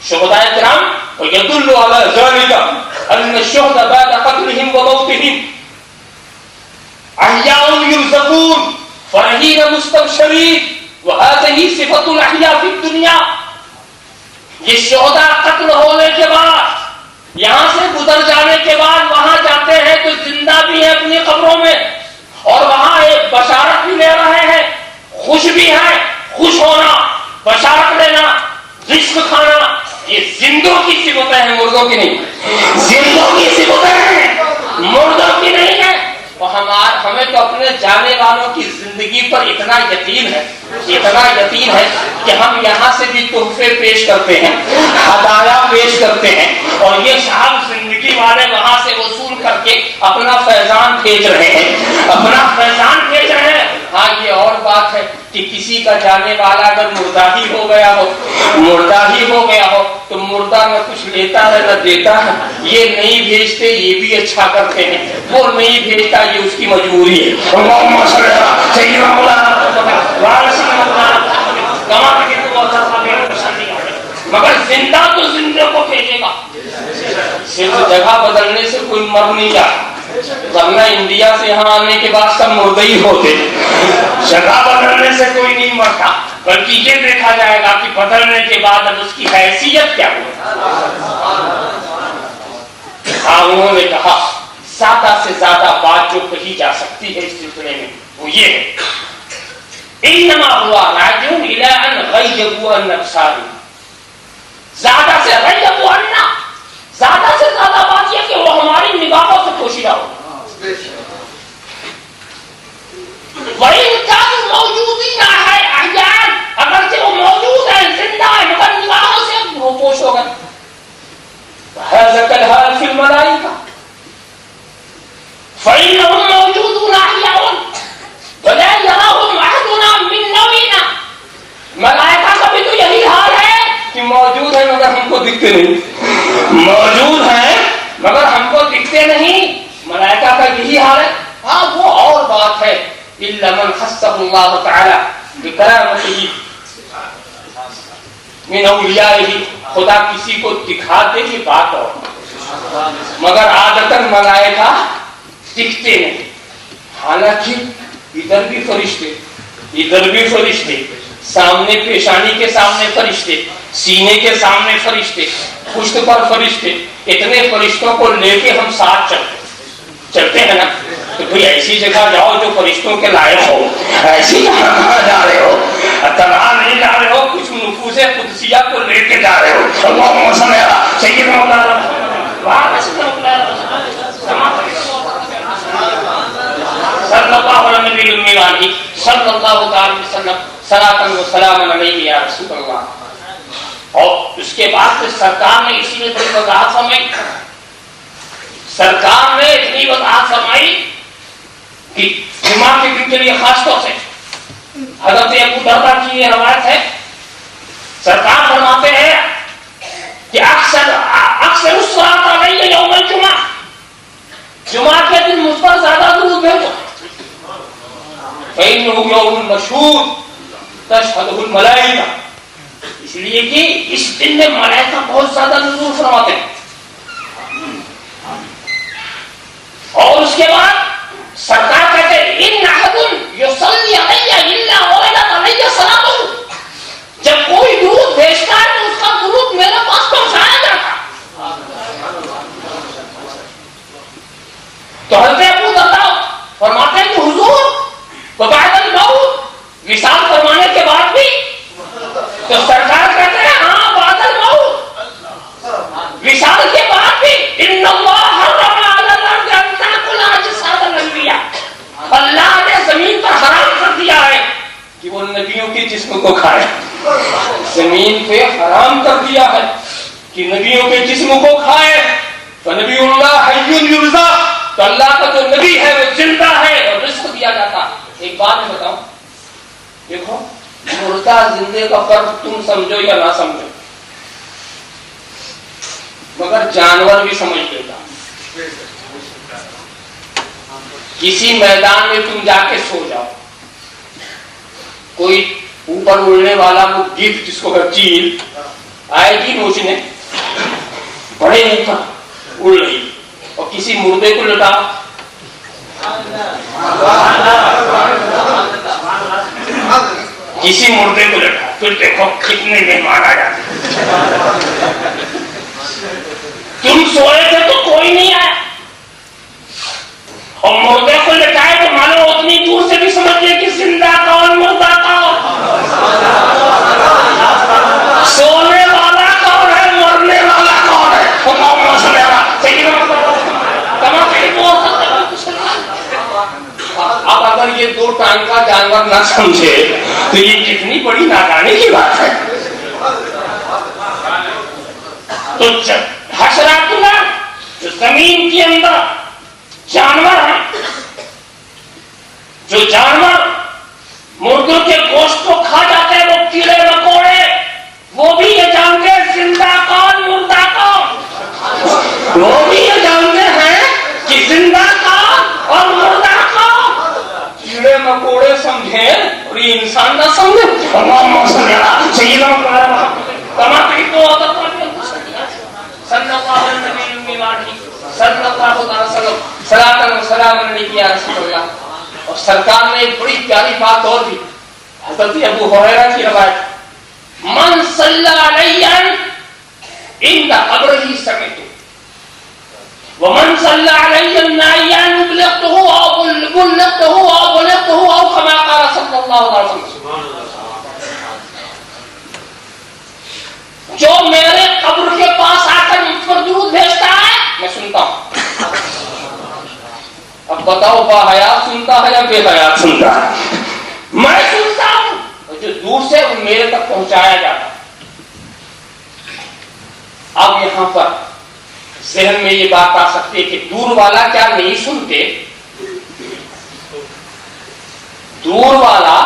شہداء کرام ويدل على ذلك أن الشهداء بعد قتلهم وموتهم أحياء يرزقون فرحين مستبشرين وهذه صفة الأحياء في الدنيا۔ یہ شہداء قتل ہونے کے بعد یہاں سے گزر جانے کے بعد وہاں جاتے ہیں تو زندہ بھی ہیں اپنی قبروں میں، اور وہاں ایک بشارت بھی لے رہے ہیں، خوش بھی ہیں، خوش ہونا، بشارت لینا، رزق کھانا، یہ زندوں کی صفتیں ہیں، مردوں کی نہیں۔ زندوں کی صفتیں ہیں، مردوں کی نہیں ہے۔ اور ہمیں تو اپنے جانے والوں کی زندگی پر اتنا یقین ہے، اتنا یقین ہے کہ ہم یہاں سے بھی تحفے پیش کرتے ہیں، ہدایہ پیش کرتے ہیں، اور یہ صاحب زندگی والے وہاں سے وصول کر کے اپنا فیضان بھیج رہے ہیں، اپنا فیضان بھیج رہے ہیں۔ ہاں یہ اور بات ہے کہ کسی کا جانے والا اگر مردہ ہی ہو گیا ہو، مردہ ہی ہو گیا ہو تو مردہ نہ کچھ لیتا ہے نہ دیتا ہے، یہ نہیں بھیجتے، یہ بھی اچھا کرتے ہیں، وہ نہیں بھیجتا یہ اس کی مجبوری ہے۔ اللہم صل علی سیدنا مولانا محمد وعلی کما تحب وترضى، مگر زندہ تو زندہ کو بھیجے گا۔ صرف جگہ بدلنے سے کوئی مر نہیں جاتا، ورنہ انڈیا سے یہاں آنے کے بعد سب مردے ہی ہوتے۔ جگہ بدلنے سے کوئی نہیں مرتا، بلکہ یہ دیکھا جائے گا کہ بدلنے کے بعد اب اس کی حیثیت کیا ہوئی۔ انہوں نے کہا زیادہ سے زیادہ بات جو کہی جا سکتی ہے اس سلسلے میں وہ یہ ہے، انما ہوا راجع الی ان غیبوا عن ابصارهم۔ زیادہ سے غیبوا عنا، زیادہ سے زیادہ بات یہ کہ وہ ہماری نگاہوں سے پوشیدہ ہو۔ وَإِن كَانُوا مَوْجُودِينَ أَحْيَاءً، اگرچہ وہ موجود ہیں، زندہ ہیں، مگر نگاہوں سے وہ پوش ہو گئے۔ هَذَا كَالْحَالِ فِي الْمَلَائِكَةِ فَإِنَّهُمْ مَوْجُودُونَ أَحْيَاءٌ وَلَا يَرَاهُمْ أَحَدٌ مِّن نَوْمِنَا۔ ملائکہ کا بھی تو یہی حال ہے کہ موجود ہیں مگر ہم کو دکھتے نہیں، موجود ہیں مگر ہم کو دکھتے نہیں، ملائکہ کا یہی حال ہے۔ ہاں وہ اور بات ہے، إِلَّا مَنْ خَصَّهُ اللَّهُ تَعَالَى بِكَرَامَتِهِ مِنْ أَوْلِيَائِهِ، خدا کسی کو دکھا دے یہ بات اور، مگر عادتاً ملائکہ دکھتے نہیں۔ حالانکہ ادھر بھی فرشتے، ادھر بھی فرشتے، سامنے پیشانی کے سامنے فرشتے، سینے کے سامنے فرشتے، پشت پر فرشتے، اتنے فرشتوں کو لے کے ہم ساتھ چلتے۔ چلتے ہیں نا، تو کوئی ایسی جگہ جاؤ جو فرشتوں کے لائق ہو، ایسی جگہ کہاں جا رہے ہو؟ تنہا نہیں جا رہے ہو، کچھ نفوذ قدسیہ کو لے کے جا رہے ہو۔ اللہم صلی علی سیدنا مولانا صلی اللہ علیہ وسلم صلی اللہ تعالی وسلم صلاۃ و سلام علیہ یا رسول اللہ۔ اور اس کے بعد پھر سرکار نے اسی میں بڑی وضاحت فرمائی، سرکار نے اتنی وضاحت فرمائی کہ جمعہ کے دن کے لیے خاص طور سے حضرت ابو دردہ کی یہ روایت ہے، سرکار فرماتے ہیں کہ اکثر الصلاۃ علیہ یوم الجمعہ، جمعہ کے دن مجھ پر زیادہ درود بھیجو، فإنه یوم مشہود تشہدہ الملائکہ، اس لیے کہ اس دن میں ملائکہ بہت زیادہ نزول فرماتے ہیں۔ اور اس کے بعد سرکار کہتے ہیں ان احد یصلی علی الا وردت علی صلاۃ، جب کوئی درود بھیجتا ہے تو اس کا درود میرے پاس پہنچایا جاتا۔ تو حضرت ابو دردہ فرماتے ہیں کہ حضور وبعد الموت، وصال فرمانے کے بعد بھی، تو سرکار کہتے ہیں ہاں بعد الموت، وصال کے بعد بھی، ان اللہ حرم علی الارض ان تاکل اجساد الانبیاء، اللہ نے زمین پر حرام کر دیا ہے کہ وہ نبیوں کے جسم کو کھائے، زمین پہ حرام کر دیا ہے کہ نبیوں کے جسم کو کھائے۔ فنبی اللہ حی یرزق، تو اللہ کا جو نبی ہے وہ زندہ ہے اور رزق دیا جاتا۔ ایک بات میں بتاؤں، دیکھو مردہ زندے کا فرق تم سمجھو یا نہ سمجھو، مگر جانور بھی سمجھ لیتا۔ کسی میدان میں تم جا کے سو جاؤ، کوئی اوپر اڑنے والا وہ گدھ جس کو چیل آئے گی نوچنے، بڑے اوپر اڑ رہی، اور کسی مردے کو لٹاؤ، کسی مردے کو لٹاؤ، پھر دیکھو کتنے مہمان آ جاتے۔ تم سوئے تھے تو کوئی نہیں آیا، اور مردے کو لٹائے تو مانو اتنی دور سے بھی سمجھ لے کہ زندہ کون مردہ کون، سونے والا کون ہے مرنے والا کون ہے۔ اب اگر یہ دو ٹانگ کا جانور نہ سمجھے تو یہ کتنی بڑی نادانی کی بات ہے۔ تو حشرات اللہ جو زمین کے اندر جانور ہیں، جو جانور مردوں کے گوشت کو کھا جاتے ہیں، وہ کیڑے مکوڑے، وہ بھی یہ جانتے ہیں زندہ کون مردہ کون، وہ بھی یہ جانتے ہیں کہ زندہ کون اور مردہ کون۔ کیڑے مکوڑے سمجھیں اور یہ انسان نہ سمجھے۔ اللہم صلی علی سیدنا محمد کما تحب و ترضى صلی اللہ علیہ وسلم صلی اللہ علیہ وسلم صلاۃ و سلام علیہ یا رسول اللہ۔ اور سرکار نے ایک بڑی پیاری بات اور بھی، حضرت ابو ہریرہ کی روایت، من صلی علی عند قبرہ سمعت ومن صلی علی النائیا بلغته او بلغته او كما قال صلی اللہ علیہ وسلم، جو میرے قبر کے پاس آ کر مجھ پر درود بھیجتا ہے میں سنتا ہوں۔ اب بتاؤ با حیات سنتا ہے یا بے حیات سنتا ہے؟ میں سنتا ہوں، اور جو دور سے میرے تک پہنچایا جاتا۔ اب یہاں پر ذہن میں یہ بات آ سکتی ہے کہ دور والا کیا نہیں سنتے؟ دور والا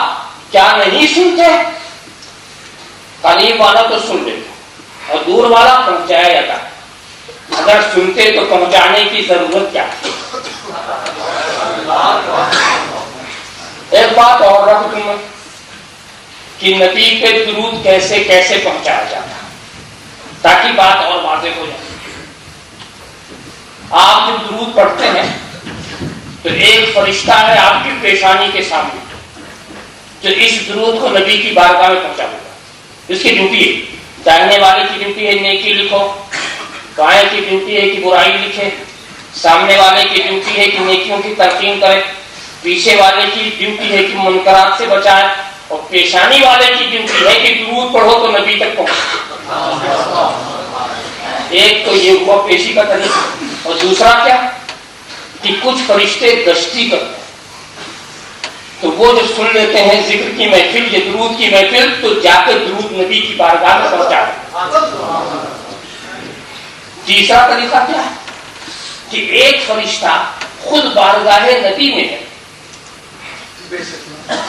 کیا نہیں سنتے؟ قریب والا تو سن لیتے اور دور والا پہنچایا جاتا۔ اگر سنتے تو پہنچانے کی ضرورت کیا ہے؟ ایک بات اور رکھ دوں میں کہ نبی پہ درود کیسے کیسے پہنچایا جاتا تاکہ بات اور واضح ہو جائے۔ آپ جب درود پڑھتے ہیں تو ایک فرشتہ ہے آپ کی پیشانی کے سامنے جو اس درود کو نبی کی بارگاہ میں پہنچا ہوگا۔ اس کی ڈیوٹی ہے، داہنے والے کی ڈیوٹی ہے نیکی لکھو، بائیں کی ڈیوٹی ہے کہ برائی لکھے، سامنے والے کی ڈیوٹی ہے کہ نیکیوں کی تلقین کرے، پیچھے والے کی ڈیوٹی ہے کہ منکرات سے بچائے، اور پیشانی والے کی ڈیوٹی ہے کہ درود پڑھو تو نبی تک پہنچو۔ ایک تو یہ ہوا پیشی کا طریقہ، اور دوسرا کیا کہ کچھ فرشتے گشتی کرتے ہیں، تو وہ جو سن لیتے ہیں ذکر کی محفل یا درود کی محفل، تو جا کے درود نبی کی بارگاہ میں پہنچا دیں۔ تیسرا طریقہ کیا ہے کہ ایک فرشتہ خود بارگاہ نبی میں ہے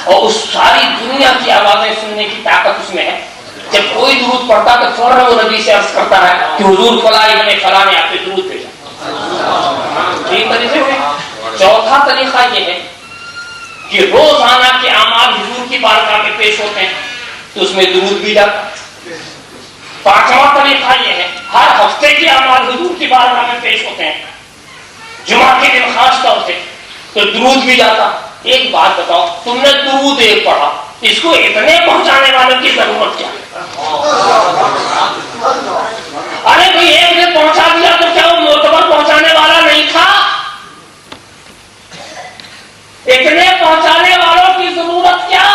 اور اس ساری دنیا کی آوازیں سننے کی طاقت اس میں ہے، جب کوئی درود پڑھتا تو فوراً وہ نبی سے عرض کرتا ہے کہ حضور فلاں ابن فلاں نے آپ پہ درود بھیجا۔ تین طریقے ہیں۔ چوتھا طریقہ یہ ہے کہ روزانہ کے اعمال حضور کی بارگاہ میں پیش ہوتے ہیں تو اس میں درود بھی جاتا ہے۔ پانچواں طریقہ یہ ہے ہر ہفتے کے اعمال حضور کی بارگاہ میں پیش ہوتے ہیں، جمعہ کے دن خاص طور سے تو درود بھی جاتا۔ ایک بات بتاؤ، تم نے درود ایک پڑھا، اس کو اتنے پہنچانے والوں کی ضرورت کیا؟ ارے بھائی ایک نے پہنچا دیا تو کیا وہ معتبر پہنچانے والا نہیں تھا؟ اتنے پہنچانے والوں کی ضرورت کیا؟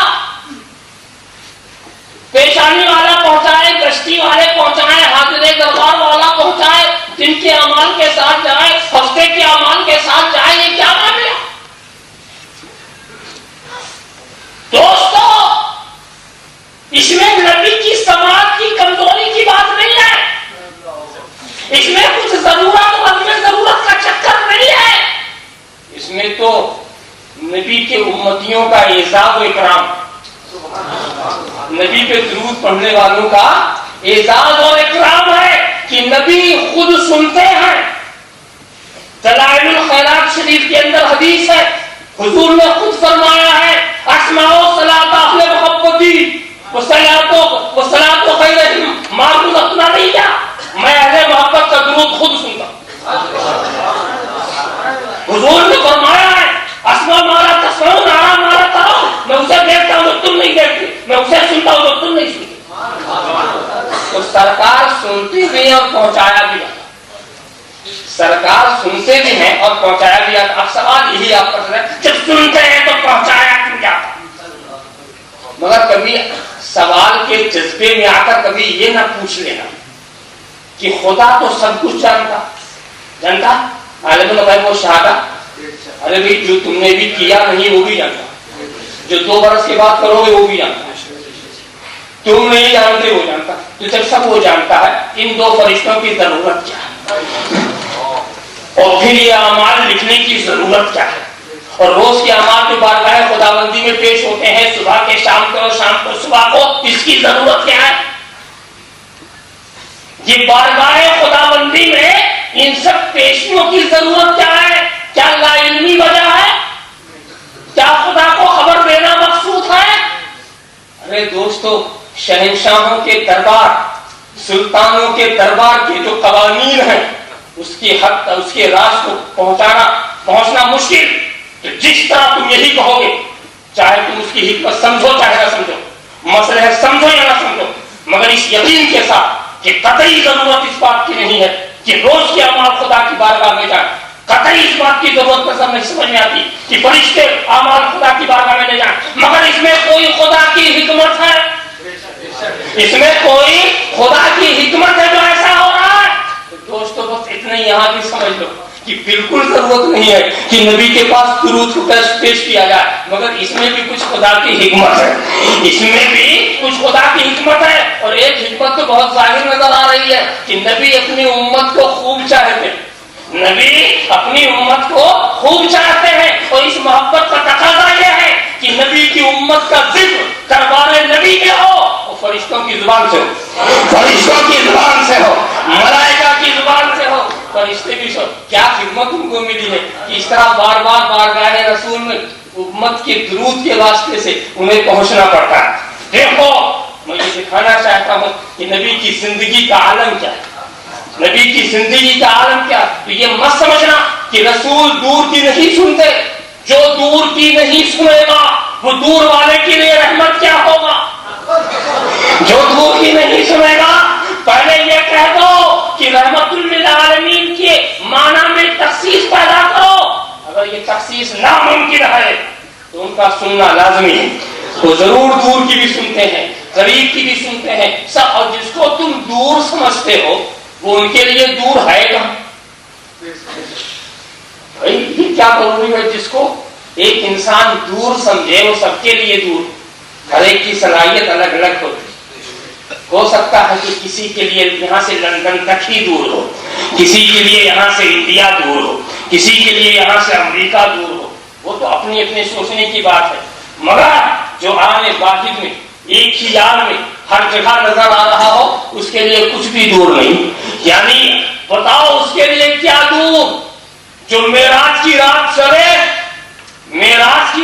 پیشانی والا پہنچائے، گشتی والے پہنچائے، حاضر دربار والا پہنچائے، دن کے اعمال کے ساتھ جائے، ہفتے کے اعمال کے ساتھ جائے، یہ کیا معاملہ؟ دوستو، اس میں نبی کی سماعت کی کمزوری کی بات نہیں ہے، اس میں کچھ ضرورت اور عدم ضرورت کا چکر نہیں ہے، اس میں تو نبی کے امتیوں کا اعزاز و اکرام، نبی پہ درود پڑھنے والوں کا اعزاز اور اکرام ہے کہ نبی خود سنتے ہیں۔ دلائل الخیرات شریف کے اندر حدیث ہے، حضور نے خود فرمایا ہے اسمعوا صلاۃ اہل محبتی وصلاۃ خیرہم ما رزقنا لیا، میں اہل محبت کا درود خود سنتا ہوں۔ حضور نے فرمایا ہے اسمع ما لا تسمعون ارى ما لا ترون، میں اسے دیکھتا ہوں جو تم نہیں دیکھتے، میں اسے سنتا ہوں جو تم نہیں سنتے۔ تو سرکار سنتی بھی ہے اور پہنچایا بھی ہے، سرکار سنتے بھی ہیں اور پہنچایا بھی ہے۔ اب سوال یہی آپ کر رہے ہیں جب سنتے ہیں تو پہنچایا کیوں جاتا؟ مگر کبھی سوال کے جذبے میں آ کر کبھی یہ نہ پوچھ لینا کہ خدا تو سب کچھ جانتا عالم الغیب و شہادت، ارے بھائی جو تم نے بھی کیا نہیں وہ بھی جانتا، جو 2 برس کے بعد کرو گے وہ بھی جانتا، تم نہیں جانتے وہ جانتا، تو جب سب وہ جانتا ہے ان 2 فرشتوں کی ضرورت کیا ہے؟ اور پھر یہ اعمال لکھنے کی ضرورت کیا ہے؟ اور روز کے اعمال جو بارگاہ خداوندی میں پیش ہوتے ہیں، صبح کے شام کو اور شام کو صبح کو، اس کی ضرورت کیا ہے؟ یہ بارگاہ خداوندی میں ان سب پیشیوں کی ضرورت کیا ہے؟ کیا لا علمی وجہ ہے؟ کیا خدا کو خبر دینا مقصود ہے؟ ارے دوستو، شہنشاہوں کے دربار، سلطانوں کے دربار کے جو قوانین ہیں اس کی حد، اس کے راز کو پہنچنا مشکل، تو جس طرح تم یہی کہو گے، چاہے تم اس کی حکمت سمجھو چاہے نہ سمجھو، مسئلہ سمجھو یا نہ سمجھو، مگر اس یقین کے ساتھ کہ قطعی ضرورت اس بات کی نہیں ہے کہ روز کے اعمال خدا کی بارگاہ میں جائیں، قطعی اس بات کی ضرورت نظر نہیں سمجھ میں آتی کہ فرشتے اعمال خدا کی بارگاہ میں لے جائیں، مگر اس میں کوئی خدا کی حکمت ہے، اس میں کوئی خدا کی حکمت ہے جو ایسا ہو رہا ہے۔ دوستو بس اتنا یہاں بھی سمجھ لو کہ بالکل ضرورت نہیں ہے کہ نبی کے پاس درود کو پیش کیا جائے، مگر اس میں بھی کچھ خدا کی حکمت ہے، اس میں بھی کچھ خدا کی حکمت ہے۔ اور ایک حکمت تو بہت ظاہر نظر آ رہی ہے کہ نبی اپنی امت کو خوب چاہتے ہیں، نبی اپنی امت کو خوب چاہتے ہیں، اور اس محبت کا تقاضا یہ ہے کہ نبی کی امت کا ذکر دربار نبی میں ہو، اور فرشتوں کی زبان سے ہو، فرشتوں کی زبان سے ہو، ملائکہ کی زبان سے ہو، فرشتے بھی سو۔ کیا خدمت ان کو ملی ہے کہ اس طرح بار بار بارگاہ رسول میں امت کے درود کے واسطے سے انہیں پہنچنا پڑتا ہے۔ دیکھو، میں یہ دکھانا چاہتا ہوں کہ نبی کی زندگی کا عالم کیا ہے، نبی کی زندگی کا عالم کیا، تو یہ مت سمجھنا کہ رسول دور کی نہیں سنتے، جو دور کی نہیں سنے گا وہ دور والے کے لیے رحمت کیا ہوگا، جو دور کی نہیں سنے گا پہلے یہ کہہ دو کہ رحمت للعالمین کے معنی میں تخصیص پیدا کرو. اگر یہ تخصیص ناممکن ہے تو ان کا سننا لازمی ہے. وہ ضرور دور کی بھی سنتے ہیں, قریب کی بھی سنتے ہیں سب, اور جس کو تم دور سمجھتے ہو وہ ان کے لیے دور ہے کہاں؟ بھائی کیا ضروری ہے جس کو ایک انسان دور سمجھے وہ سب کے لیے دور. ہر ایک کی صلاحیت الگ الگ ہوتی. ہو سکتا ہے کہ کسی کے لیے یہاں سے لندن تک ہی دور ہو, کسی کے لیے یہاں سے انڈیا دور ہو, کسی کے لیے یہاں سے امریکہ دور ہو. وہ تو اپنی اپنی سوچنے کی بات ہے. مگر جو آنے واحد میں ایک ہی یار میں ہر جگہ نظر آ رہا ہو اس کے لیے کچھ بھی دور نہیں. یعنی بتاؤ اس کے لیے کیا دور؟ جو معراج کی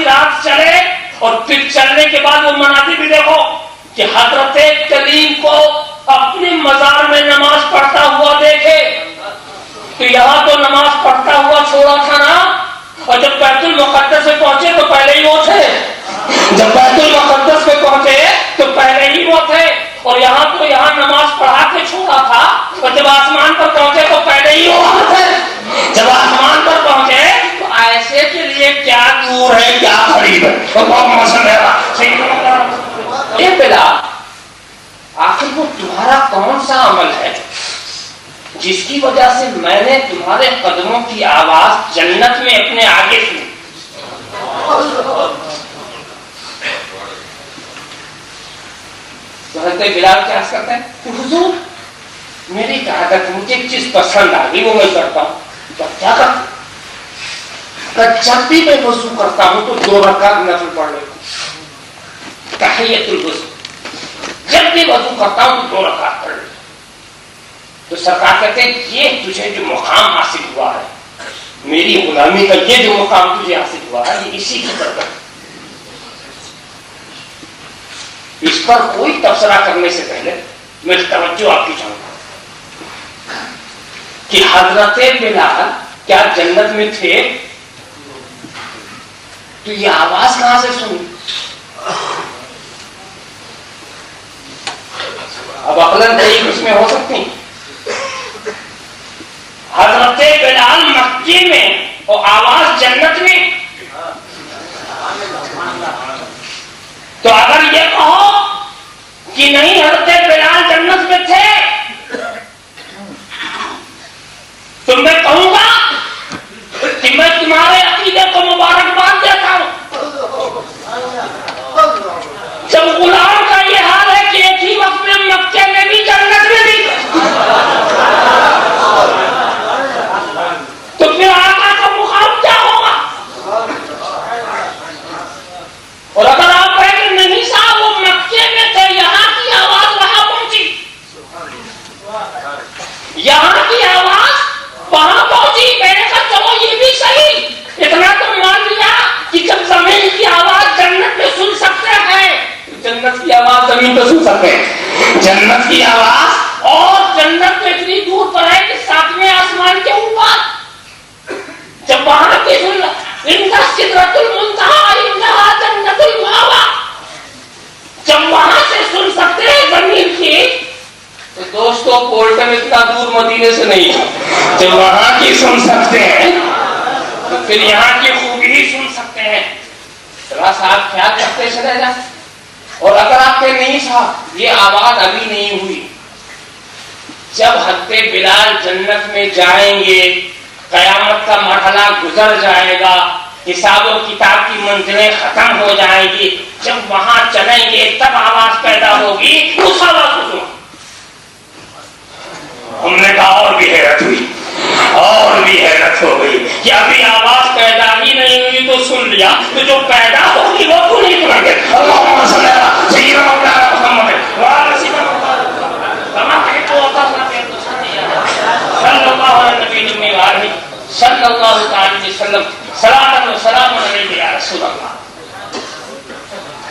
رات چلے اور پھر چلنے کے بعد وہ مناظر بھی دیکھو کہ حضرت کلیم کو اپنے مزار میں نماز پڑھتا ہوا دیکھے. تو یہاں تو نماز پڑھتا ہوا چھوڑا تھا نا, اور جب بیت المقدس میں پہنچے تو پہلے ہی وہ تھے. جب بیت المقدس میں پہنچے تو پہلے ہی وہ تھے, اور یہاں نماز پڑھا کے چھوڑا تھا, اور جب آسمان پر پہنچے تو پہلے ہی وہ وہاں تھے. جب آسمان پر پہنچے تو ایسے کے لیے کیا دور ہے کیا قریب ہے. یہ بلال آخر وہ تمہارا کون سا عمل ہے جس کی وجہ سے میں نے تمہارے قدموں کی آواز جنت میں اپنے آگے سنی؟ حضرت بلال کیا کرتے ہیں کہ حضور میری عادت, مجھے ایک چیز پسند آ گئی وہ میں کرتا ہوں. تو کیا کرتا ہوں؟ جب بھی میں وضو کرتا ہوں تو 2 رکعت نفل پڑھ لیتا ہوں. تحیۃ الوضو جب بھی وضو کرتا ہوں تو 2 رکعت پڑھ لیتا ہوں. تو سرکار کہتے ہیں یہ تجھے جو مقام حاصل ہوا ہے, میری غلامی کا یہ جو مقام تجھے حاصل ہوا ہے, یہ اسی کی برکت. اس پر کوئی تبصرہ کرنے سے پہلے میں توجہ آپ کی چاہوں گا کہ حضرت بلال کیا جنت میں تھے؟ تو یہ آواز کہاں سے سنی؟ اب عقلاً کئی قسمیں ہو سکتی ہیں. حضرت بلال مکے میں اور آواز جنت میں. تو اگر یہ کہو کہ نہیں حضرت بلال جنت میں تھے تو میں کہوں گا کہ میں تمہارے عقیدے کو مبارکباد دیتا ہوں. جب غلام کا یہ حال ہے کہ ایک ہی وقت میں مکے میں بھی جنت میں بھی, تو پھر آقا کا مقام کیا ہوگا؟ اور اگر آپ کہیں کہ نہیں صاحب وہ مکے میں تھے, یہاں کی آواز وہاں پہنچی, یہاں کی آواز وہاں پہنچی, میں نے کہا چلو یہ بھی صحیح. اتنا تو مان لیا کہ جب زمین کی آواز جنت میں سن سکتے ہیں, جنت کی آواز زمین پہ سن سکتے ہیں. جنت کی آواز اور جنت میں اتنی دور پر ہے کہ 7ویں آسمان کے اوپر, جب وہاں کی سن ان کا سدرۃ المنتہا انہا جنت المأویٰ, جب وہاں سے سن سکتے ہیں زمین کی, تو دوستو پولٹن اتنا دور مدینے سے نہیں ہے. جب وہاں کی سن سکتے ہیں تو پھر یہاں کی خوبی ہی سن سکتے ہیں. ذرا صاحب خیال کرتے چلے جائیں. اور اگر آپ کے نہیں صاحب یہ آواز ابھی نہیں ہوئی, جب حضرت بلال جنت میں جائیں گے, قیامت کا مرحلہ گزر جائے گا, حساب و کتاب کی منزلیں ختم ہو جائیں گی, جب وہاں چلیں گے تب آواز پیدا ہوگی, اس آواز کو سنو. ہم نے کہا اور بھی حیرت ہوئی, اور بھی حیرت ہو گئی کہ ابھی آواز پیدا ہی نہیں ہوئی تو سن لیا, تو جو پیدا ہوگی وہ تو نہیں سنیں گے. اللہم صلی اللہ سیدنا مولانا محمد وعلی سیدنا محمد کما کہ تو صلی اللہ علیہ وسلم صلی اللہ علیہ وسلم صلاۃ و سلام علیک یا رسول اللہ.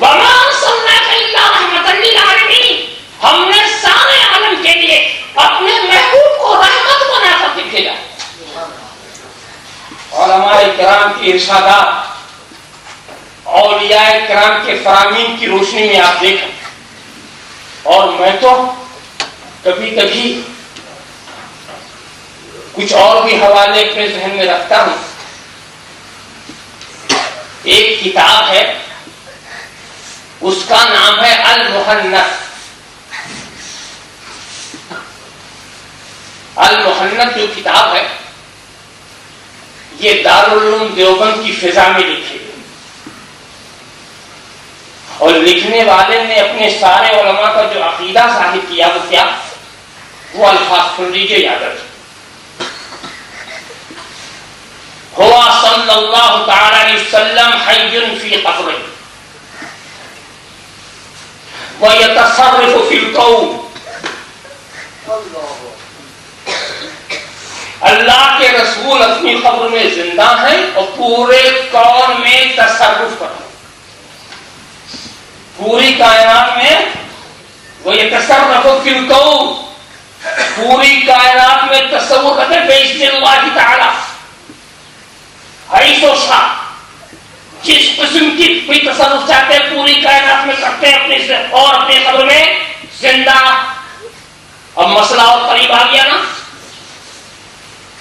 وما ارسلناک الا رحمۃ للعالمین, ہم نے سارے عالم کے لیے اپنے محبوب کو رحمت بنا کر بھیجا. علماء کرام کے ارشادات, اولیاء کرام کے فرامین کی روشنی میں آپ دیکھیں. اور میں تو کبھی کبھی کچھ اور بھی حوالے اپنے ذہن میں رکھتا ہوں. ایک کتاب ہے, اس کا نام ہے المحنث. المحنث جو کتاب ہے یہ دارالعلوم دیوبند کی فضا میں لکھی گئی, اور لکھنے والے نے اپنے سارے علماء کا جو عقیدہ ظاہر کیا وہ کیا, وہ الفاظ سن لیجیے, یاد رکھیے. ہوا صلی اللہ تعالی علیہ وسلم حی فی قبرہ ویتصرف فی الکون. اللہ کے رسول اپنی قبر میں زندہ ہیں اور پورے کون میں تصرف کرتے, پوری کائنات میں وہ یہ تصرف فی الکون, پوری کائنات میں تصور کرتے باذن اللہ تعالی. حیث و شاء, جس قسم کی بھی تصرف چاہتے ہیں پوری کائنات میں کرتے ہیں اپنے سے, اور اپنے قبر میں زندہ. اب مسئلہ اور قریب آ گیا نا.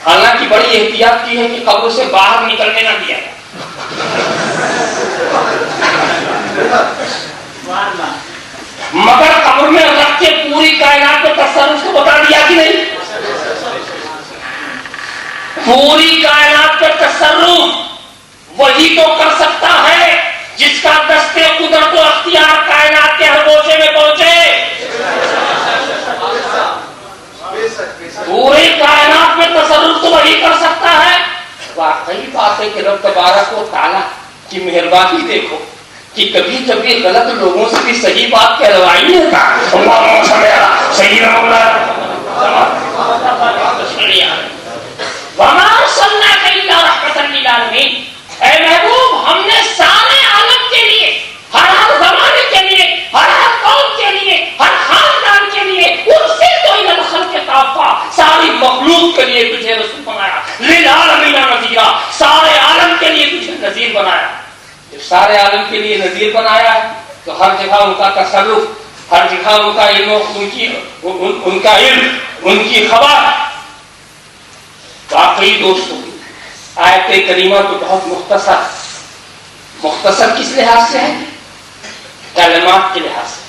حالانکہ بڑی احتیاط کی ہے کہ قبر سے باہر نکلنے نہ دیا جائے, مگر قبر میں رکھ کے پوری کائنات میں تصرف کو بتا دیا کہ نہیں. پوری کائنات کا تصرف وہی تو کر سکتا ہے جس کا دستے قدرت و اختیار کائنات کے ہر گوشے میں پہنچے. پوری کائنات میں تصرف تو وہی کر سکتا ہے. واقعی بات ہے کہ رب تبارک و تعالیٰ کی مہربانی دیکھو کہ کبھی کبھی غلط لوگوں سے بھی صحیح بات کہلوائی نہیں ہوتا. صحیح وما ارسلناک الا رحمۃ للعالمین. اے محبوب, ہم نے سارے عالم کے لیے, ہر زمانے کے لیے, ہر قوم کے لیے, ہر خاندان کے لیے, ارسلت الی الخلق کافہ, ساری مخلوق کے لیے تجھے رسول بنایا. للعالمین نذیرا, سارے عالم کے لیے تجھے نذیر بنایا. جب سارے عالم کے لیے نذیر بنایا تو ہر جگہ ان کا تصرف, ہر جگہ ان کا علم, ان کا علم, ان کی خبر. واقعی دوستوں, آیت کریمہ تو بہت مختصر کس لحاظ سے ہے؟ کلمات کے لحاظ سے,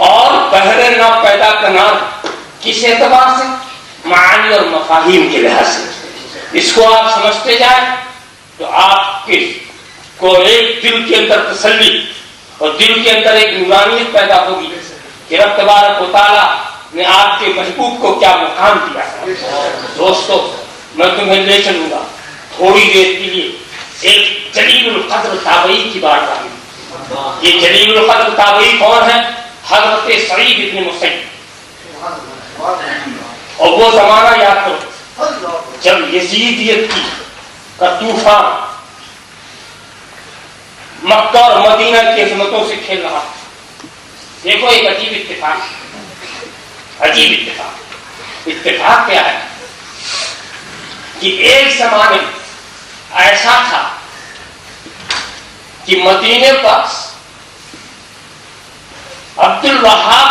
اور بہرے نہ پیدا کرنا کس اعتبار سے؟ معانی اور مفاہیم کے لحاظ سے. اس کو آپ سمجھتے جائیں تو آپ کے کو ایک دل کے اندر تسلی اور دل کے اندر ایک نورانیت پیدا ہوگی کہ رب تبارک و تعالیٰ نے آپ کے محبوب کو کیا مقام دیا. دوستو, میں تمہیں لے چلوں گا تھوڑی دیر کے لیے ایک جلیل القدر تابعی کی بات آئی. یہ جلیل القدر تابعی کون ہے؟ حضرت سعید ابن مسیب. اور وہ زمانہ یاد کرو جب یزیدیت کا طوفان مکہ اور مدینہ کی عظمتوں سے کھیل رہا. دیکھو ایک عجیب اتفاق کیا ہے کہ ایک زمانے ایسا تھا کہ مدینے پر عبد الوہاب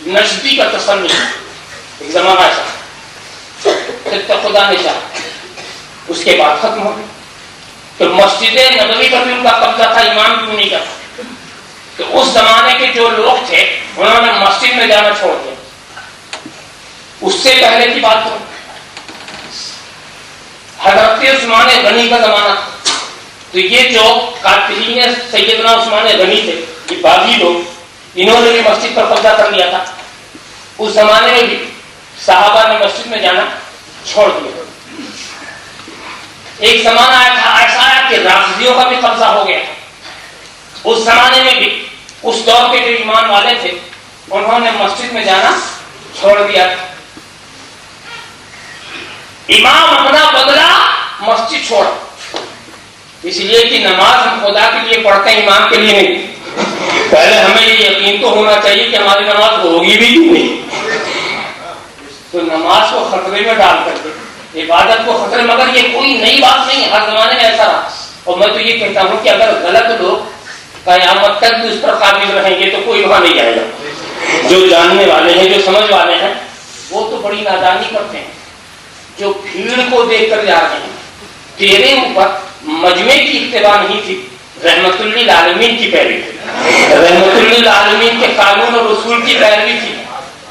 نجدی کا تصنف, ایک زمانہ ایسا تھا, خدا نے چاہا اس کے بعد ختم ہو گیا. تو مسجد نبوی کا بھی ان کا قبضہ تھا, امام کیوں نہیں کرتا. تو اس زمانے کے جو لوگ تھے انہوں نے مسجد میں جانا چھوڑ دیا. اس سے پہلے کی بات کرو, حضرت عثمان غنی کا زمانہ تھا. تو یہ جو قاتلین سیدنا عثمان غنی تھے, یہ باغی لوگ, انہوں نے بھی مسجد پر قبضہ کر لیا تھا. اس زمانے میں بھی صحابہ نے مسجد میں جانا چھوڑ دیا. ایک زمانہ ایسا آیا کہ رافضیوں کا بھی قبضہ ہو گیا. اس زمانے میں بھی اس دور کے جو ایمان والے تھے انہوں نے مسجد میں جانا چھوڑ دیا تھا. امام اپنا بدلا, مسجد چھوڑا, اس لیے کہ نماز ہم خدا کے لیے پڑھتے ہیں, امام کے لیے نہیں. پہلے ہمیں یہ یقین تو ہونا چاہیے کہ ہماری نماز ہوگی بھی نہیں. تو نماز کو خطرے میں ڈال کر کے عبادت کو خطرے, مگر یہ کوئی نئی بات نہیں, ہر زمانے میں ایسا رہا. اور میں تو یہ کہتا ہوں کہ اگر غلط لوگ قیامت تک بھی اس پر قابل رہیں گے تو کوئی وہاں نہیں جائے گا. جو جاننے والے ہیں, جو سمجھ والے ہیں, وہ تو بڑی نادانی کرتے ہیں. جو بھیڑ کو دیکھ کر جا رہے ہیں، تیرے اوپر مجمع کی اتباع نہیں تھی، رحمت للعالمین کی پیروی تھی، رحمت للعالمین کے قانون اور رسول کی پیروی تھی۔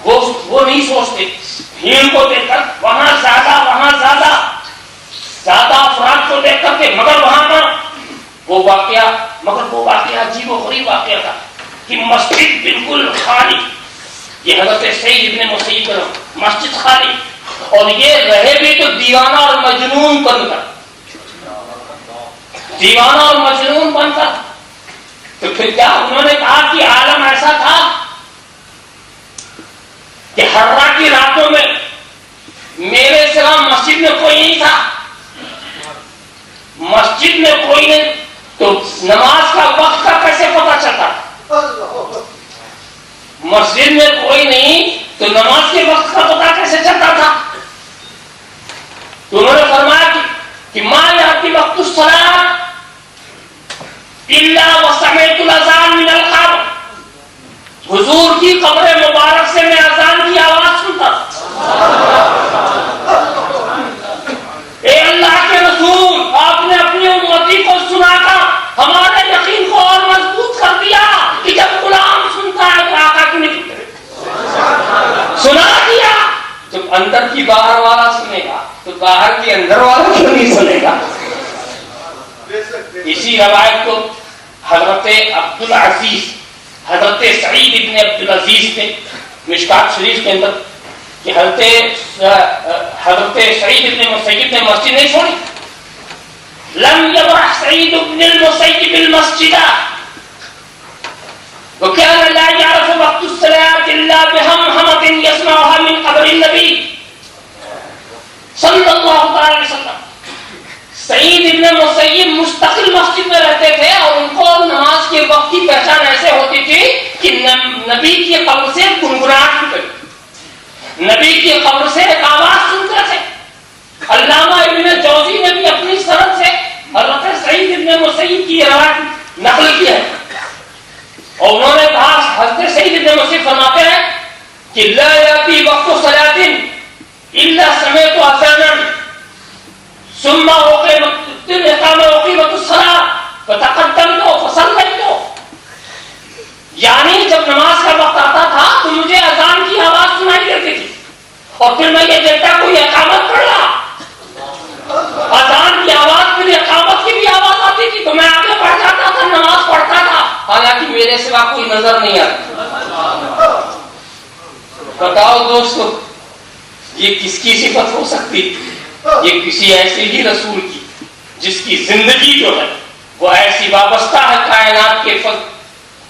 وہ نہیں سوچتے بھیڑ کو دیکھ کر وہاں زیادہ افراد کو دیکھ کر کے مگر وہاں پر وہ واقعہ عجیب و غریب واقعہ تھا کہ مسجد بالکل خالی، یہ حضرت سعید ابن مسیب مسجد خالی، اور یہ رہے بھی تو دیوانہ اور مجنون بن کر۔ تو پھر کیا انہوں نے کہا کہ عالم ایسا تھا کہ ہررا کی راتوں میں میرے سوا مسجد میں کوئی نہیں تھا، مسجد میں کوئی نہیں تو نماز کا وقت کا کیسے پتا چلتا؟ مسجد میں کوئی نہیں تو نماز کے وقت کا پتا کیسے چلتا تھا؟ تو انہوں نے فرمایا کہ ما یاتی وقت الصلاۃ الا وسمعت الاذان من القبر، حضور کی قبر مبارک سے میں اذان کی آواز سنتا اے اللہ کے رسول، آپ نے اپنی امتی کو سنا کر ہمارے یقین کو اور مضبوط کر دیا کہ جب غلام سنتا ہے تو آقا کیوں نہیں سنا دیا؟ جب اندر کی باہر والا سنے گا تو باہر کی اندر والا کیوں نہیں سنے گا؟ اسی روایت کو حضرت عبدالعزیز حضرت سعید ابن عبدالعزیز نے مشکات شریف کے اندر کہ حضرت سعید ابن مسیب نے مسجد نہیں چھوڑی، لم يبرح سعید ابن المسیب المسجد وكان لا يعرف وقت الصلاة إلا بهمهمة يسمعها من قبر النبي صلی اللہ علیہ وسلم۔ سعید ابن مسیب مستقل مسجد میں رہتے تھے اور ان کو نماز کے وقت کی پہچان ایسے ہوتی تھی کہ نبی کی قبر سے گنگناہٹ نکلی، نبی کی قبر سے ایک آواز سنتے تھے۔ علامہ ابن جوزی نے بھی اپنی سند سے حضرت سعید ابن مسیب کی روایت نقل کی ہے اور انہوں نے کہا، حضرت سعید ابن مسیب فرماتے ہیں کہ لا یاتی وقت صلاۃ الا سمعت اذانا ثم اقیمت الصلاۃ فتقدمت فصلیت، یعنی جب نماز کا وقت آتا تھا تو مجھے اذان کی آواز سنائی دیتی تھی اور پھر میں یہ دیکھتا کوئی اقامت پڑھ رہا، اذان کی آواز پھر اقامت کی بھی آواز آتی تھی تو میں آگے بڑھ جاتا تھا، نماز پڑھتا تھا، حالانکہ میرے سوا کوئی نظر نہیں آتی۔ بتاؤ دوستو، یہ کس کی صفت ہو سکتی؟ یہ کسی ایسے ہی رسول کی جس کی زندگی جو ہے وہ ایسی وابستہ ہے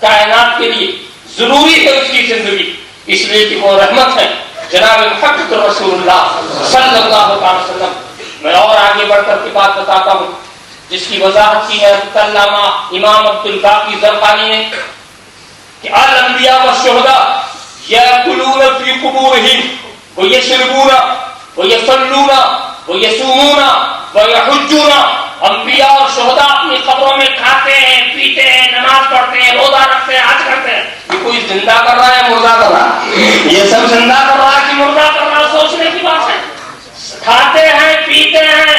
کائنات کے لیے، ضروری ہے اس کی زندگی، اس لیے کہ وہ رحمت ہے، جناب محمد رسول اللہ صلی اللہ علیہ وسلم۔ میں اور آگے بڑھ کر کی بات بتاتا ہوں جس کی وضاحت کی ہے علامہ امام عبدالباقی زرقانی نے کہ الانبیاء والشہداء یاکلون فی قبورہم ویشربون ویصلون ویصومون ویحجون، انبیاء اور شہداء اپنی قبروں میں کھاتے ہیں، پیتے ہیں، نماز پڑھتے ہیں، روزہ رکھتے ہیں، حج کرتے ہیں۔ یہ کوئی زندہ کر رہا ہے مردہ کر رہا ہے؟ یہ سب زندہ کر رہا ہے کہ مردہ کر رہا ہے؟ سوچنے کی بات ہے۔ کھاتے ہیں، پیتے ہیں۔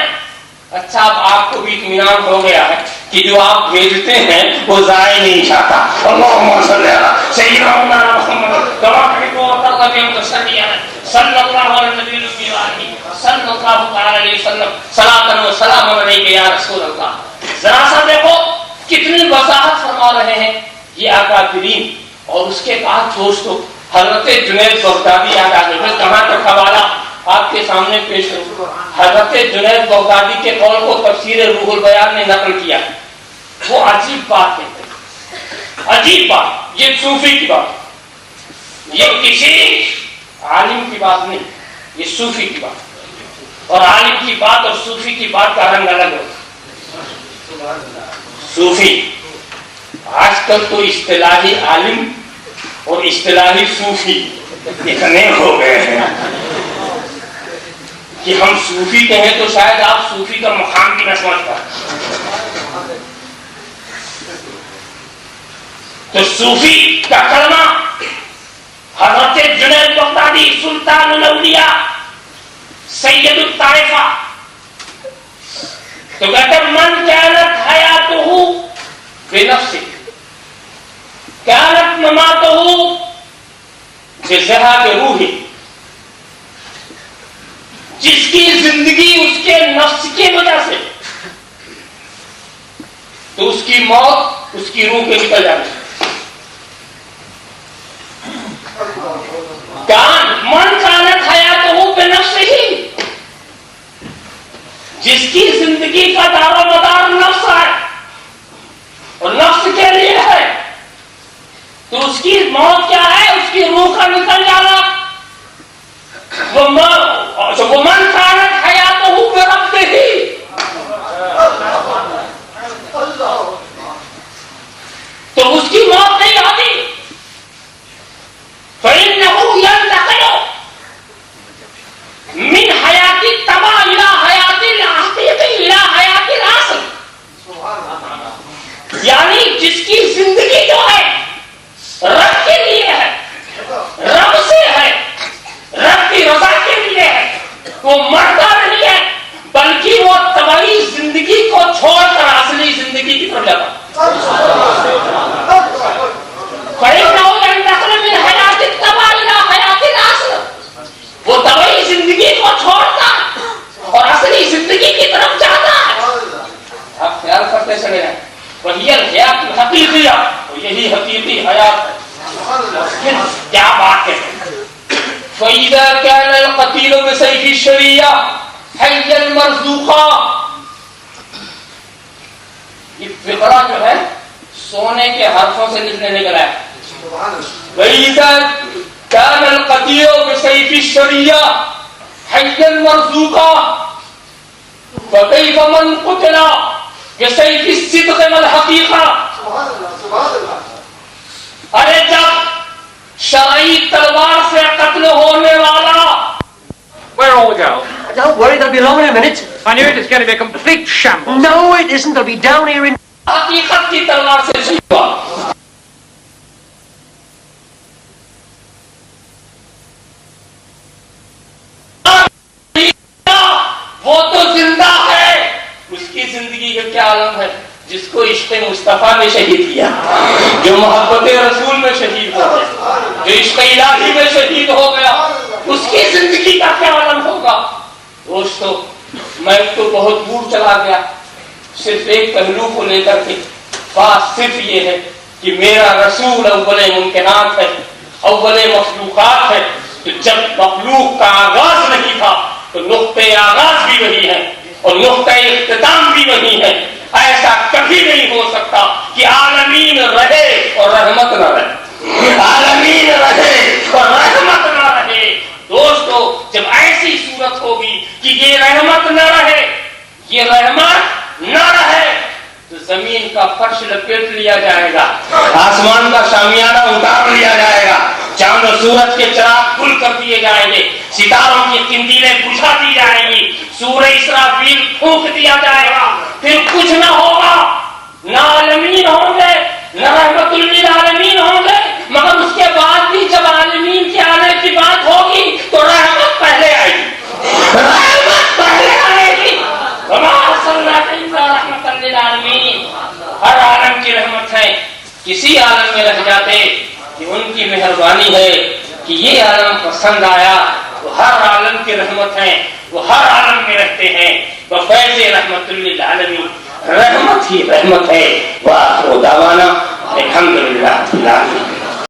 اچھا، اب آپ کو بھی اطمینان ہو گیا ہے کہ جو آپ بھیجتے ہیں وہ ضائع نہیں جاتا۔ اللہم صلی علی سیدنا محمد کما تحب وترضى بمتصدیہ صلی اللہ علیہ صلی اللہ علیہ وسلم صلاۃ و سلام علیک یا رسول اللہ۔ ذرا سا دیکھو کتنی وضاحت فرما رہے ہیں یہ اکابرین۔ اور اس کے بعد دوستو حضرت جنید بغدادی یاد آ گئے۔ کہاں تک حوالہ آپ کے سامنے پیش کروں؟ حضرت جنید بغدادی کے قول کو تفسیر روح البیان نے نقل کیا۔ وہ عجیب بات کہتے ہیں، عجیب بات، یہ صوفی کی بات، یہ کسی عالم کی بات نہیں، یہ صوفی کی بات۔ اور عالم کی بات اور صوفی کی بات کا رنگ الگ ہوتا ہے۔ صوفی آج کل تو اصطلاحی عالم اور اصطلاحی صوفی اتنے ہو گئے ہیں کہ ہم صوفی کہیں تو شاید آپ صوفی کا مقام بھی نہ سمجھ پائیں۔ تو صوفی کا کلمہ حضرت جنید بغدادی سلطان الاولیاء سید الطائفہ، تو کہتا من كانت حیاتہ بنفسہ كانت مماتہ بذہاب روحہ، جس کی زندگی اس کے نفس کی وجہ سے تو اس کی موت اس کی روح کے نکل جاتی. من كانت حیاتہ بنفسہ، جس کی زندگی کا دار و مدار نفس ہے اور نفس کے لیے ہے، تو اس کی موت کیا ہے؟ اس کی روح کا نکل جانا. وہ من كانت حیاتہ بربہ، تو اس کی موت نہیں آتی. فإنه ينتقل من حیات التبع إلى حیات الحقیق إلى حیات الأصل، یعنی جس کی زندگی جو ہے رب کے لیے ہے، رب سے ہے، رب کی رضا کے لیے ہے، وہ مرتا نہیں ہے بلکہ وہ طبعی زندگی کو چھوڑ کر اصلی زندگی کی طرف جاتا. وہ طبعی زندگی کو چھوڑتا اور اصلی زندگی کی طرف جاتا ہے. آپ خیال کرتے چلے ہیں وہی الحیات الحقیقیہ، یہی حقیقی حیات ہے. کیا بات ہے. فَإِذَا كَانَ الْقَتِيلُ بِسَيْفِ الشَّرِيعَةِ حَيًّا مَرْزُوقًا، یہ فقرہ جو ہے سونے کے حرفوں سے نکلا ہے. وَإِذَا كان القتيل بسيف الشريعة حيا مرزوقا فكيف من قتل بسيف الصدق والحقيقة. ارے جب شرعی تلوار سے قتل ہونے والا. Where are all the girls? Don't worry, they'll be along in a minute. I knew it was going to be a complete shambles. No, it isn't. They'll be down here in... حقیقت کی تلوار سے شہید ہوا. وہ تو زندہ ہے، اس کی زندگی کا کیا عالم ہے؟ جس کو عشق مصطفیٰ نے شہید کیا، جو محبت رسول میں شہید ہو گیا، جو عشق الہی میں شہید ہو گیا، اس کی زندگی کا کیا عالم ہوگا؟ دوستو، میں تو بہت دور چلا گیا، صرف ایک پہلو کو لے کر کے. بات صرف یہ ہے کہ میرا رسول اول ممکنات ہے، اول مخلوقات ہے. تو جب مخلوق کا آغاز نہیں تھا تو نقطۂ آغاز بھی وہی ہے اور نقطۂ اختتام بھی وہی ہے. ایسا کبھی نہیں ہو سکتا کہ عالمین رہے اور رحمت نہ رہے، عالمین رہے اور رحمت نہ رہے. دوستو، جب ایسی صورت ہوگی کہ یہ رحمت نہ رہے، یہ رحمت نہ رہے، تو زمین کا فرش لپیٹ لیا جائے گا، آسمان کا شامیانہ اتار لیا جائے گا، چاند و سورج کے چراغ کھل کر دیے جائیں گے، ستاروں کی قندیلیں بجھا دی جائیں گی، سورہ اسرافیل پھونک دیا جائے گا. پھر کچھ نہ ہوگا، نہ عالمین ہوں گے نہ رحمت للعالمین ہوں گے. مگر اس کے بعد بھی جب عالمین کے آنے کی بات ہوگی تو رحمت پہلے آئے گی، رحمت پہلے آئے گی. وما ارسلناک الا رحمۃ للعالمین. ہر عالم کی رحمت ہے. کسی عالم میں رہ جاتے کہ ان کی مہربانی ہے کہ یہ عالم پسند آیا، وہ ہر عالم کی رحمت ہے، وہ ہر عالم میں رہتے ہیں. بفیض رحمت للعالمین، رحمت ہی رحمت ہے. وآخر دعوانا الحمدللہ.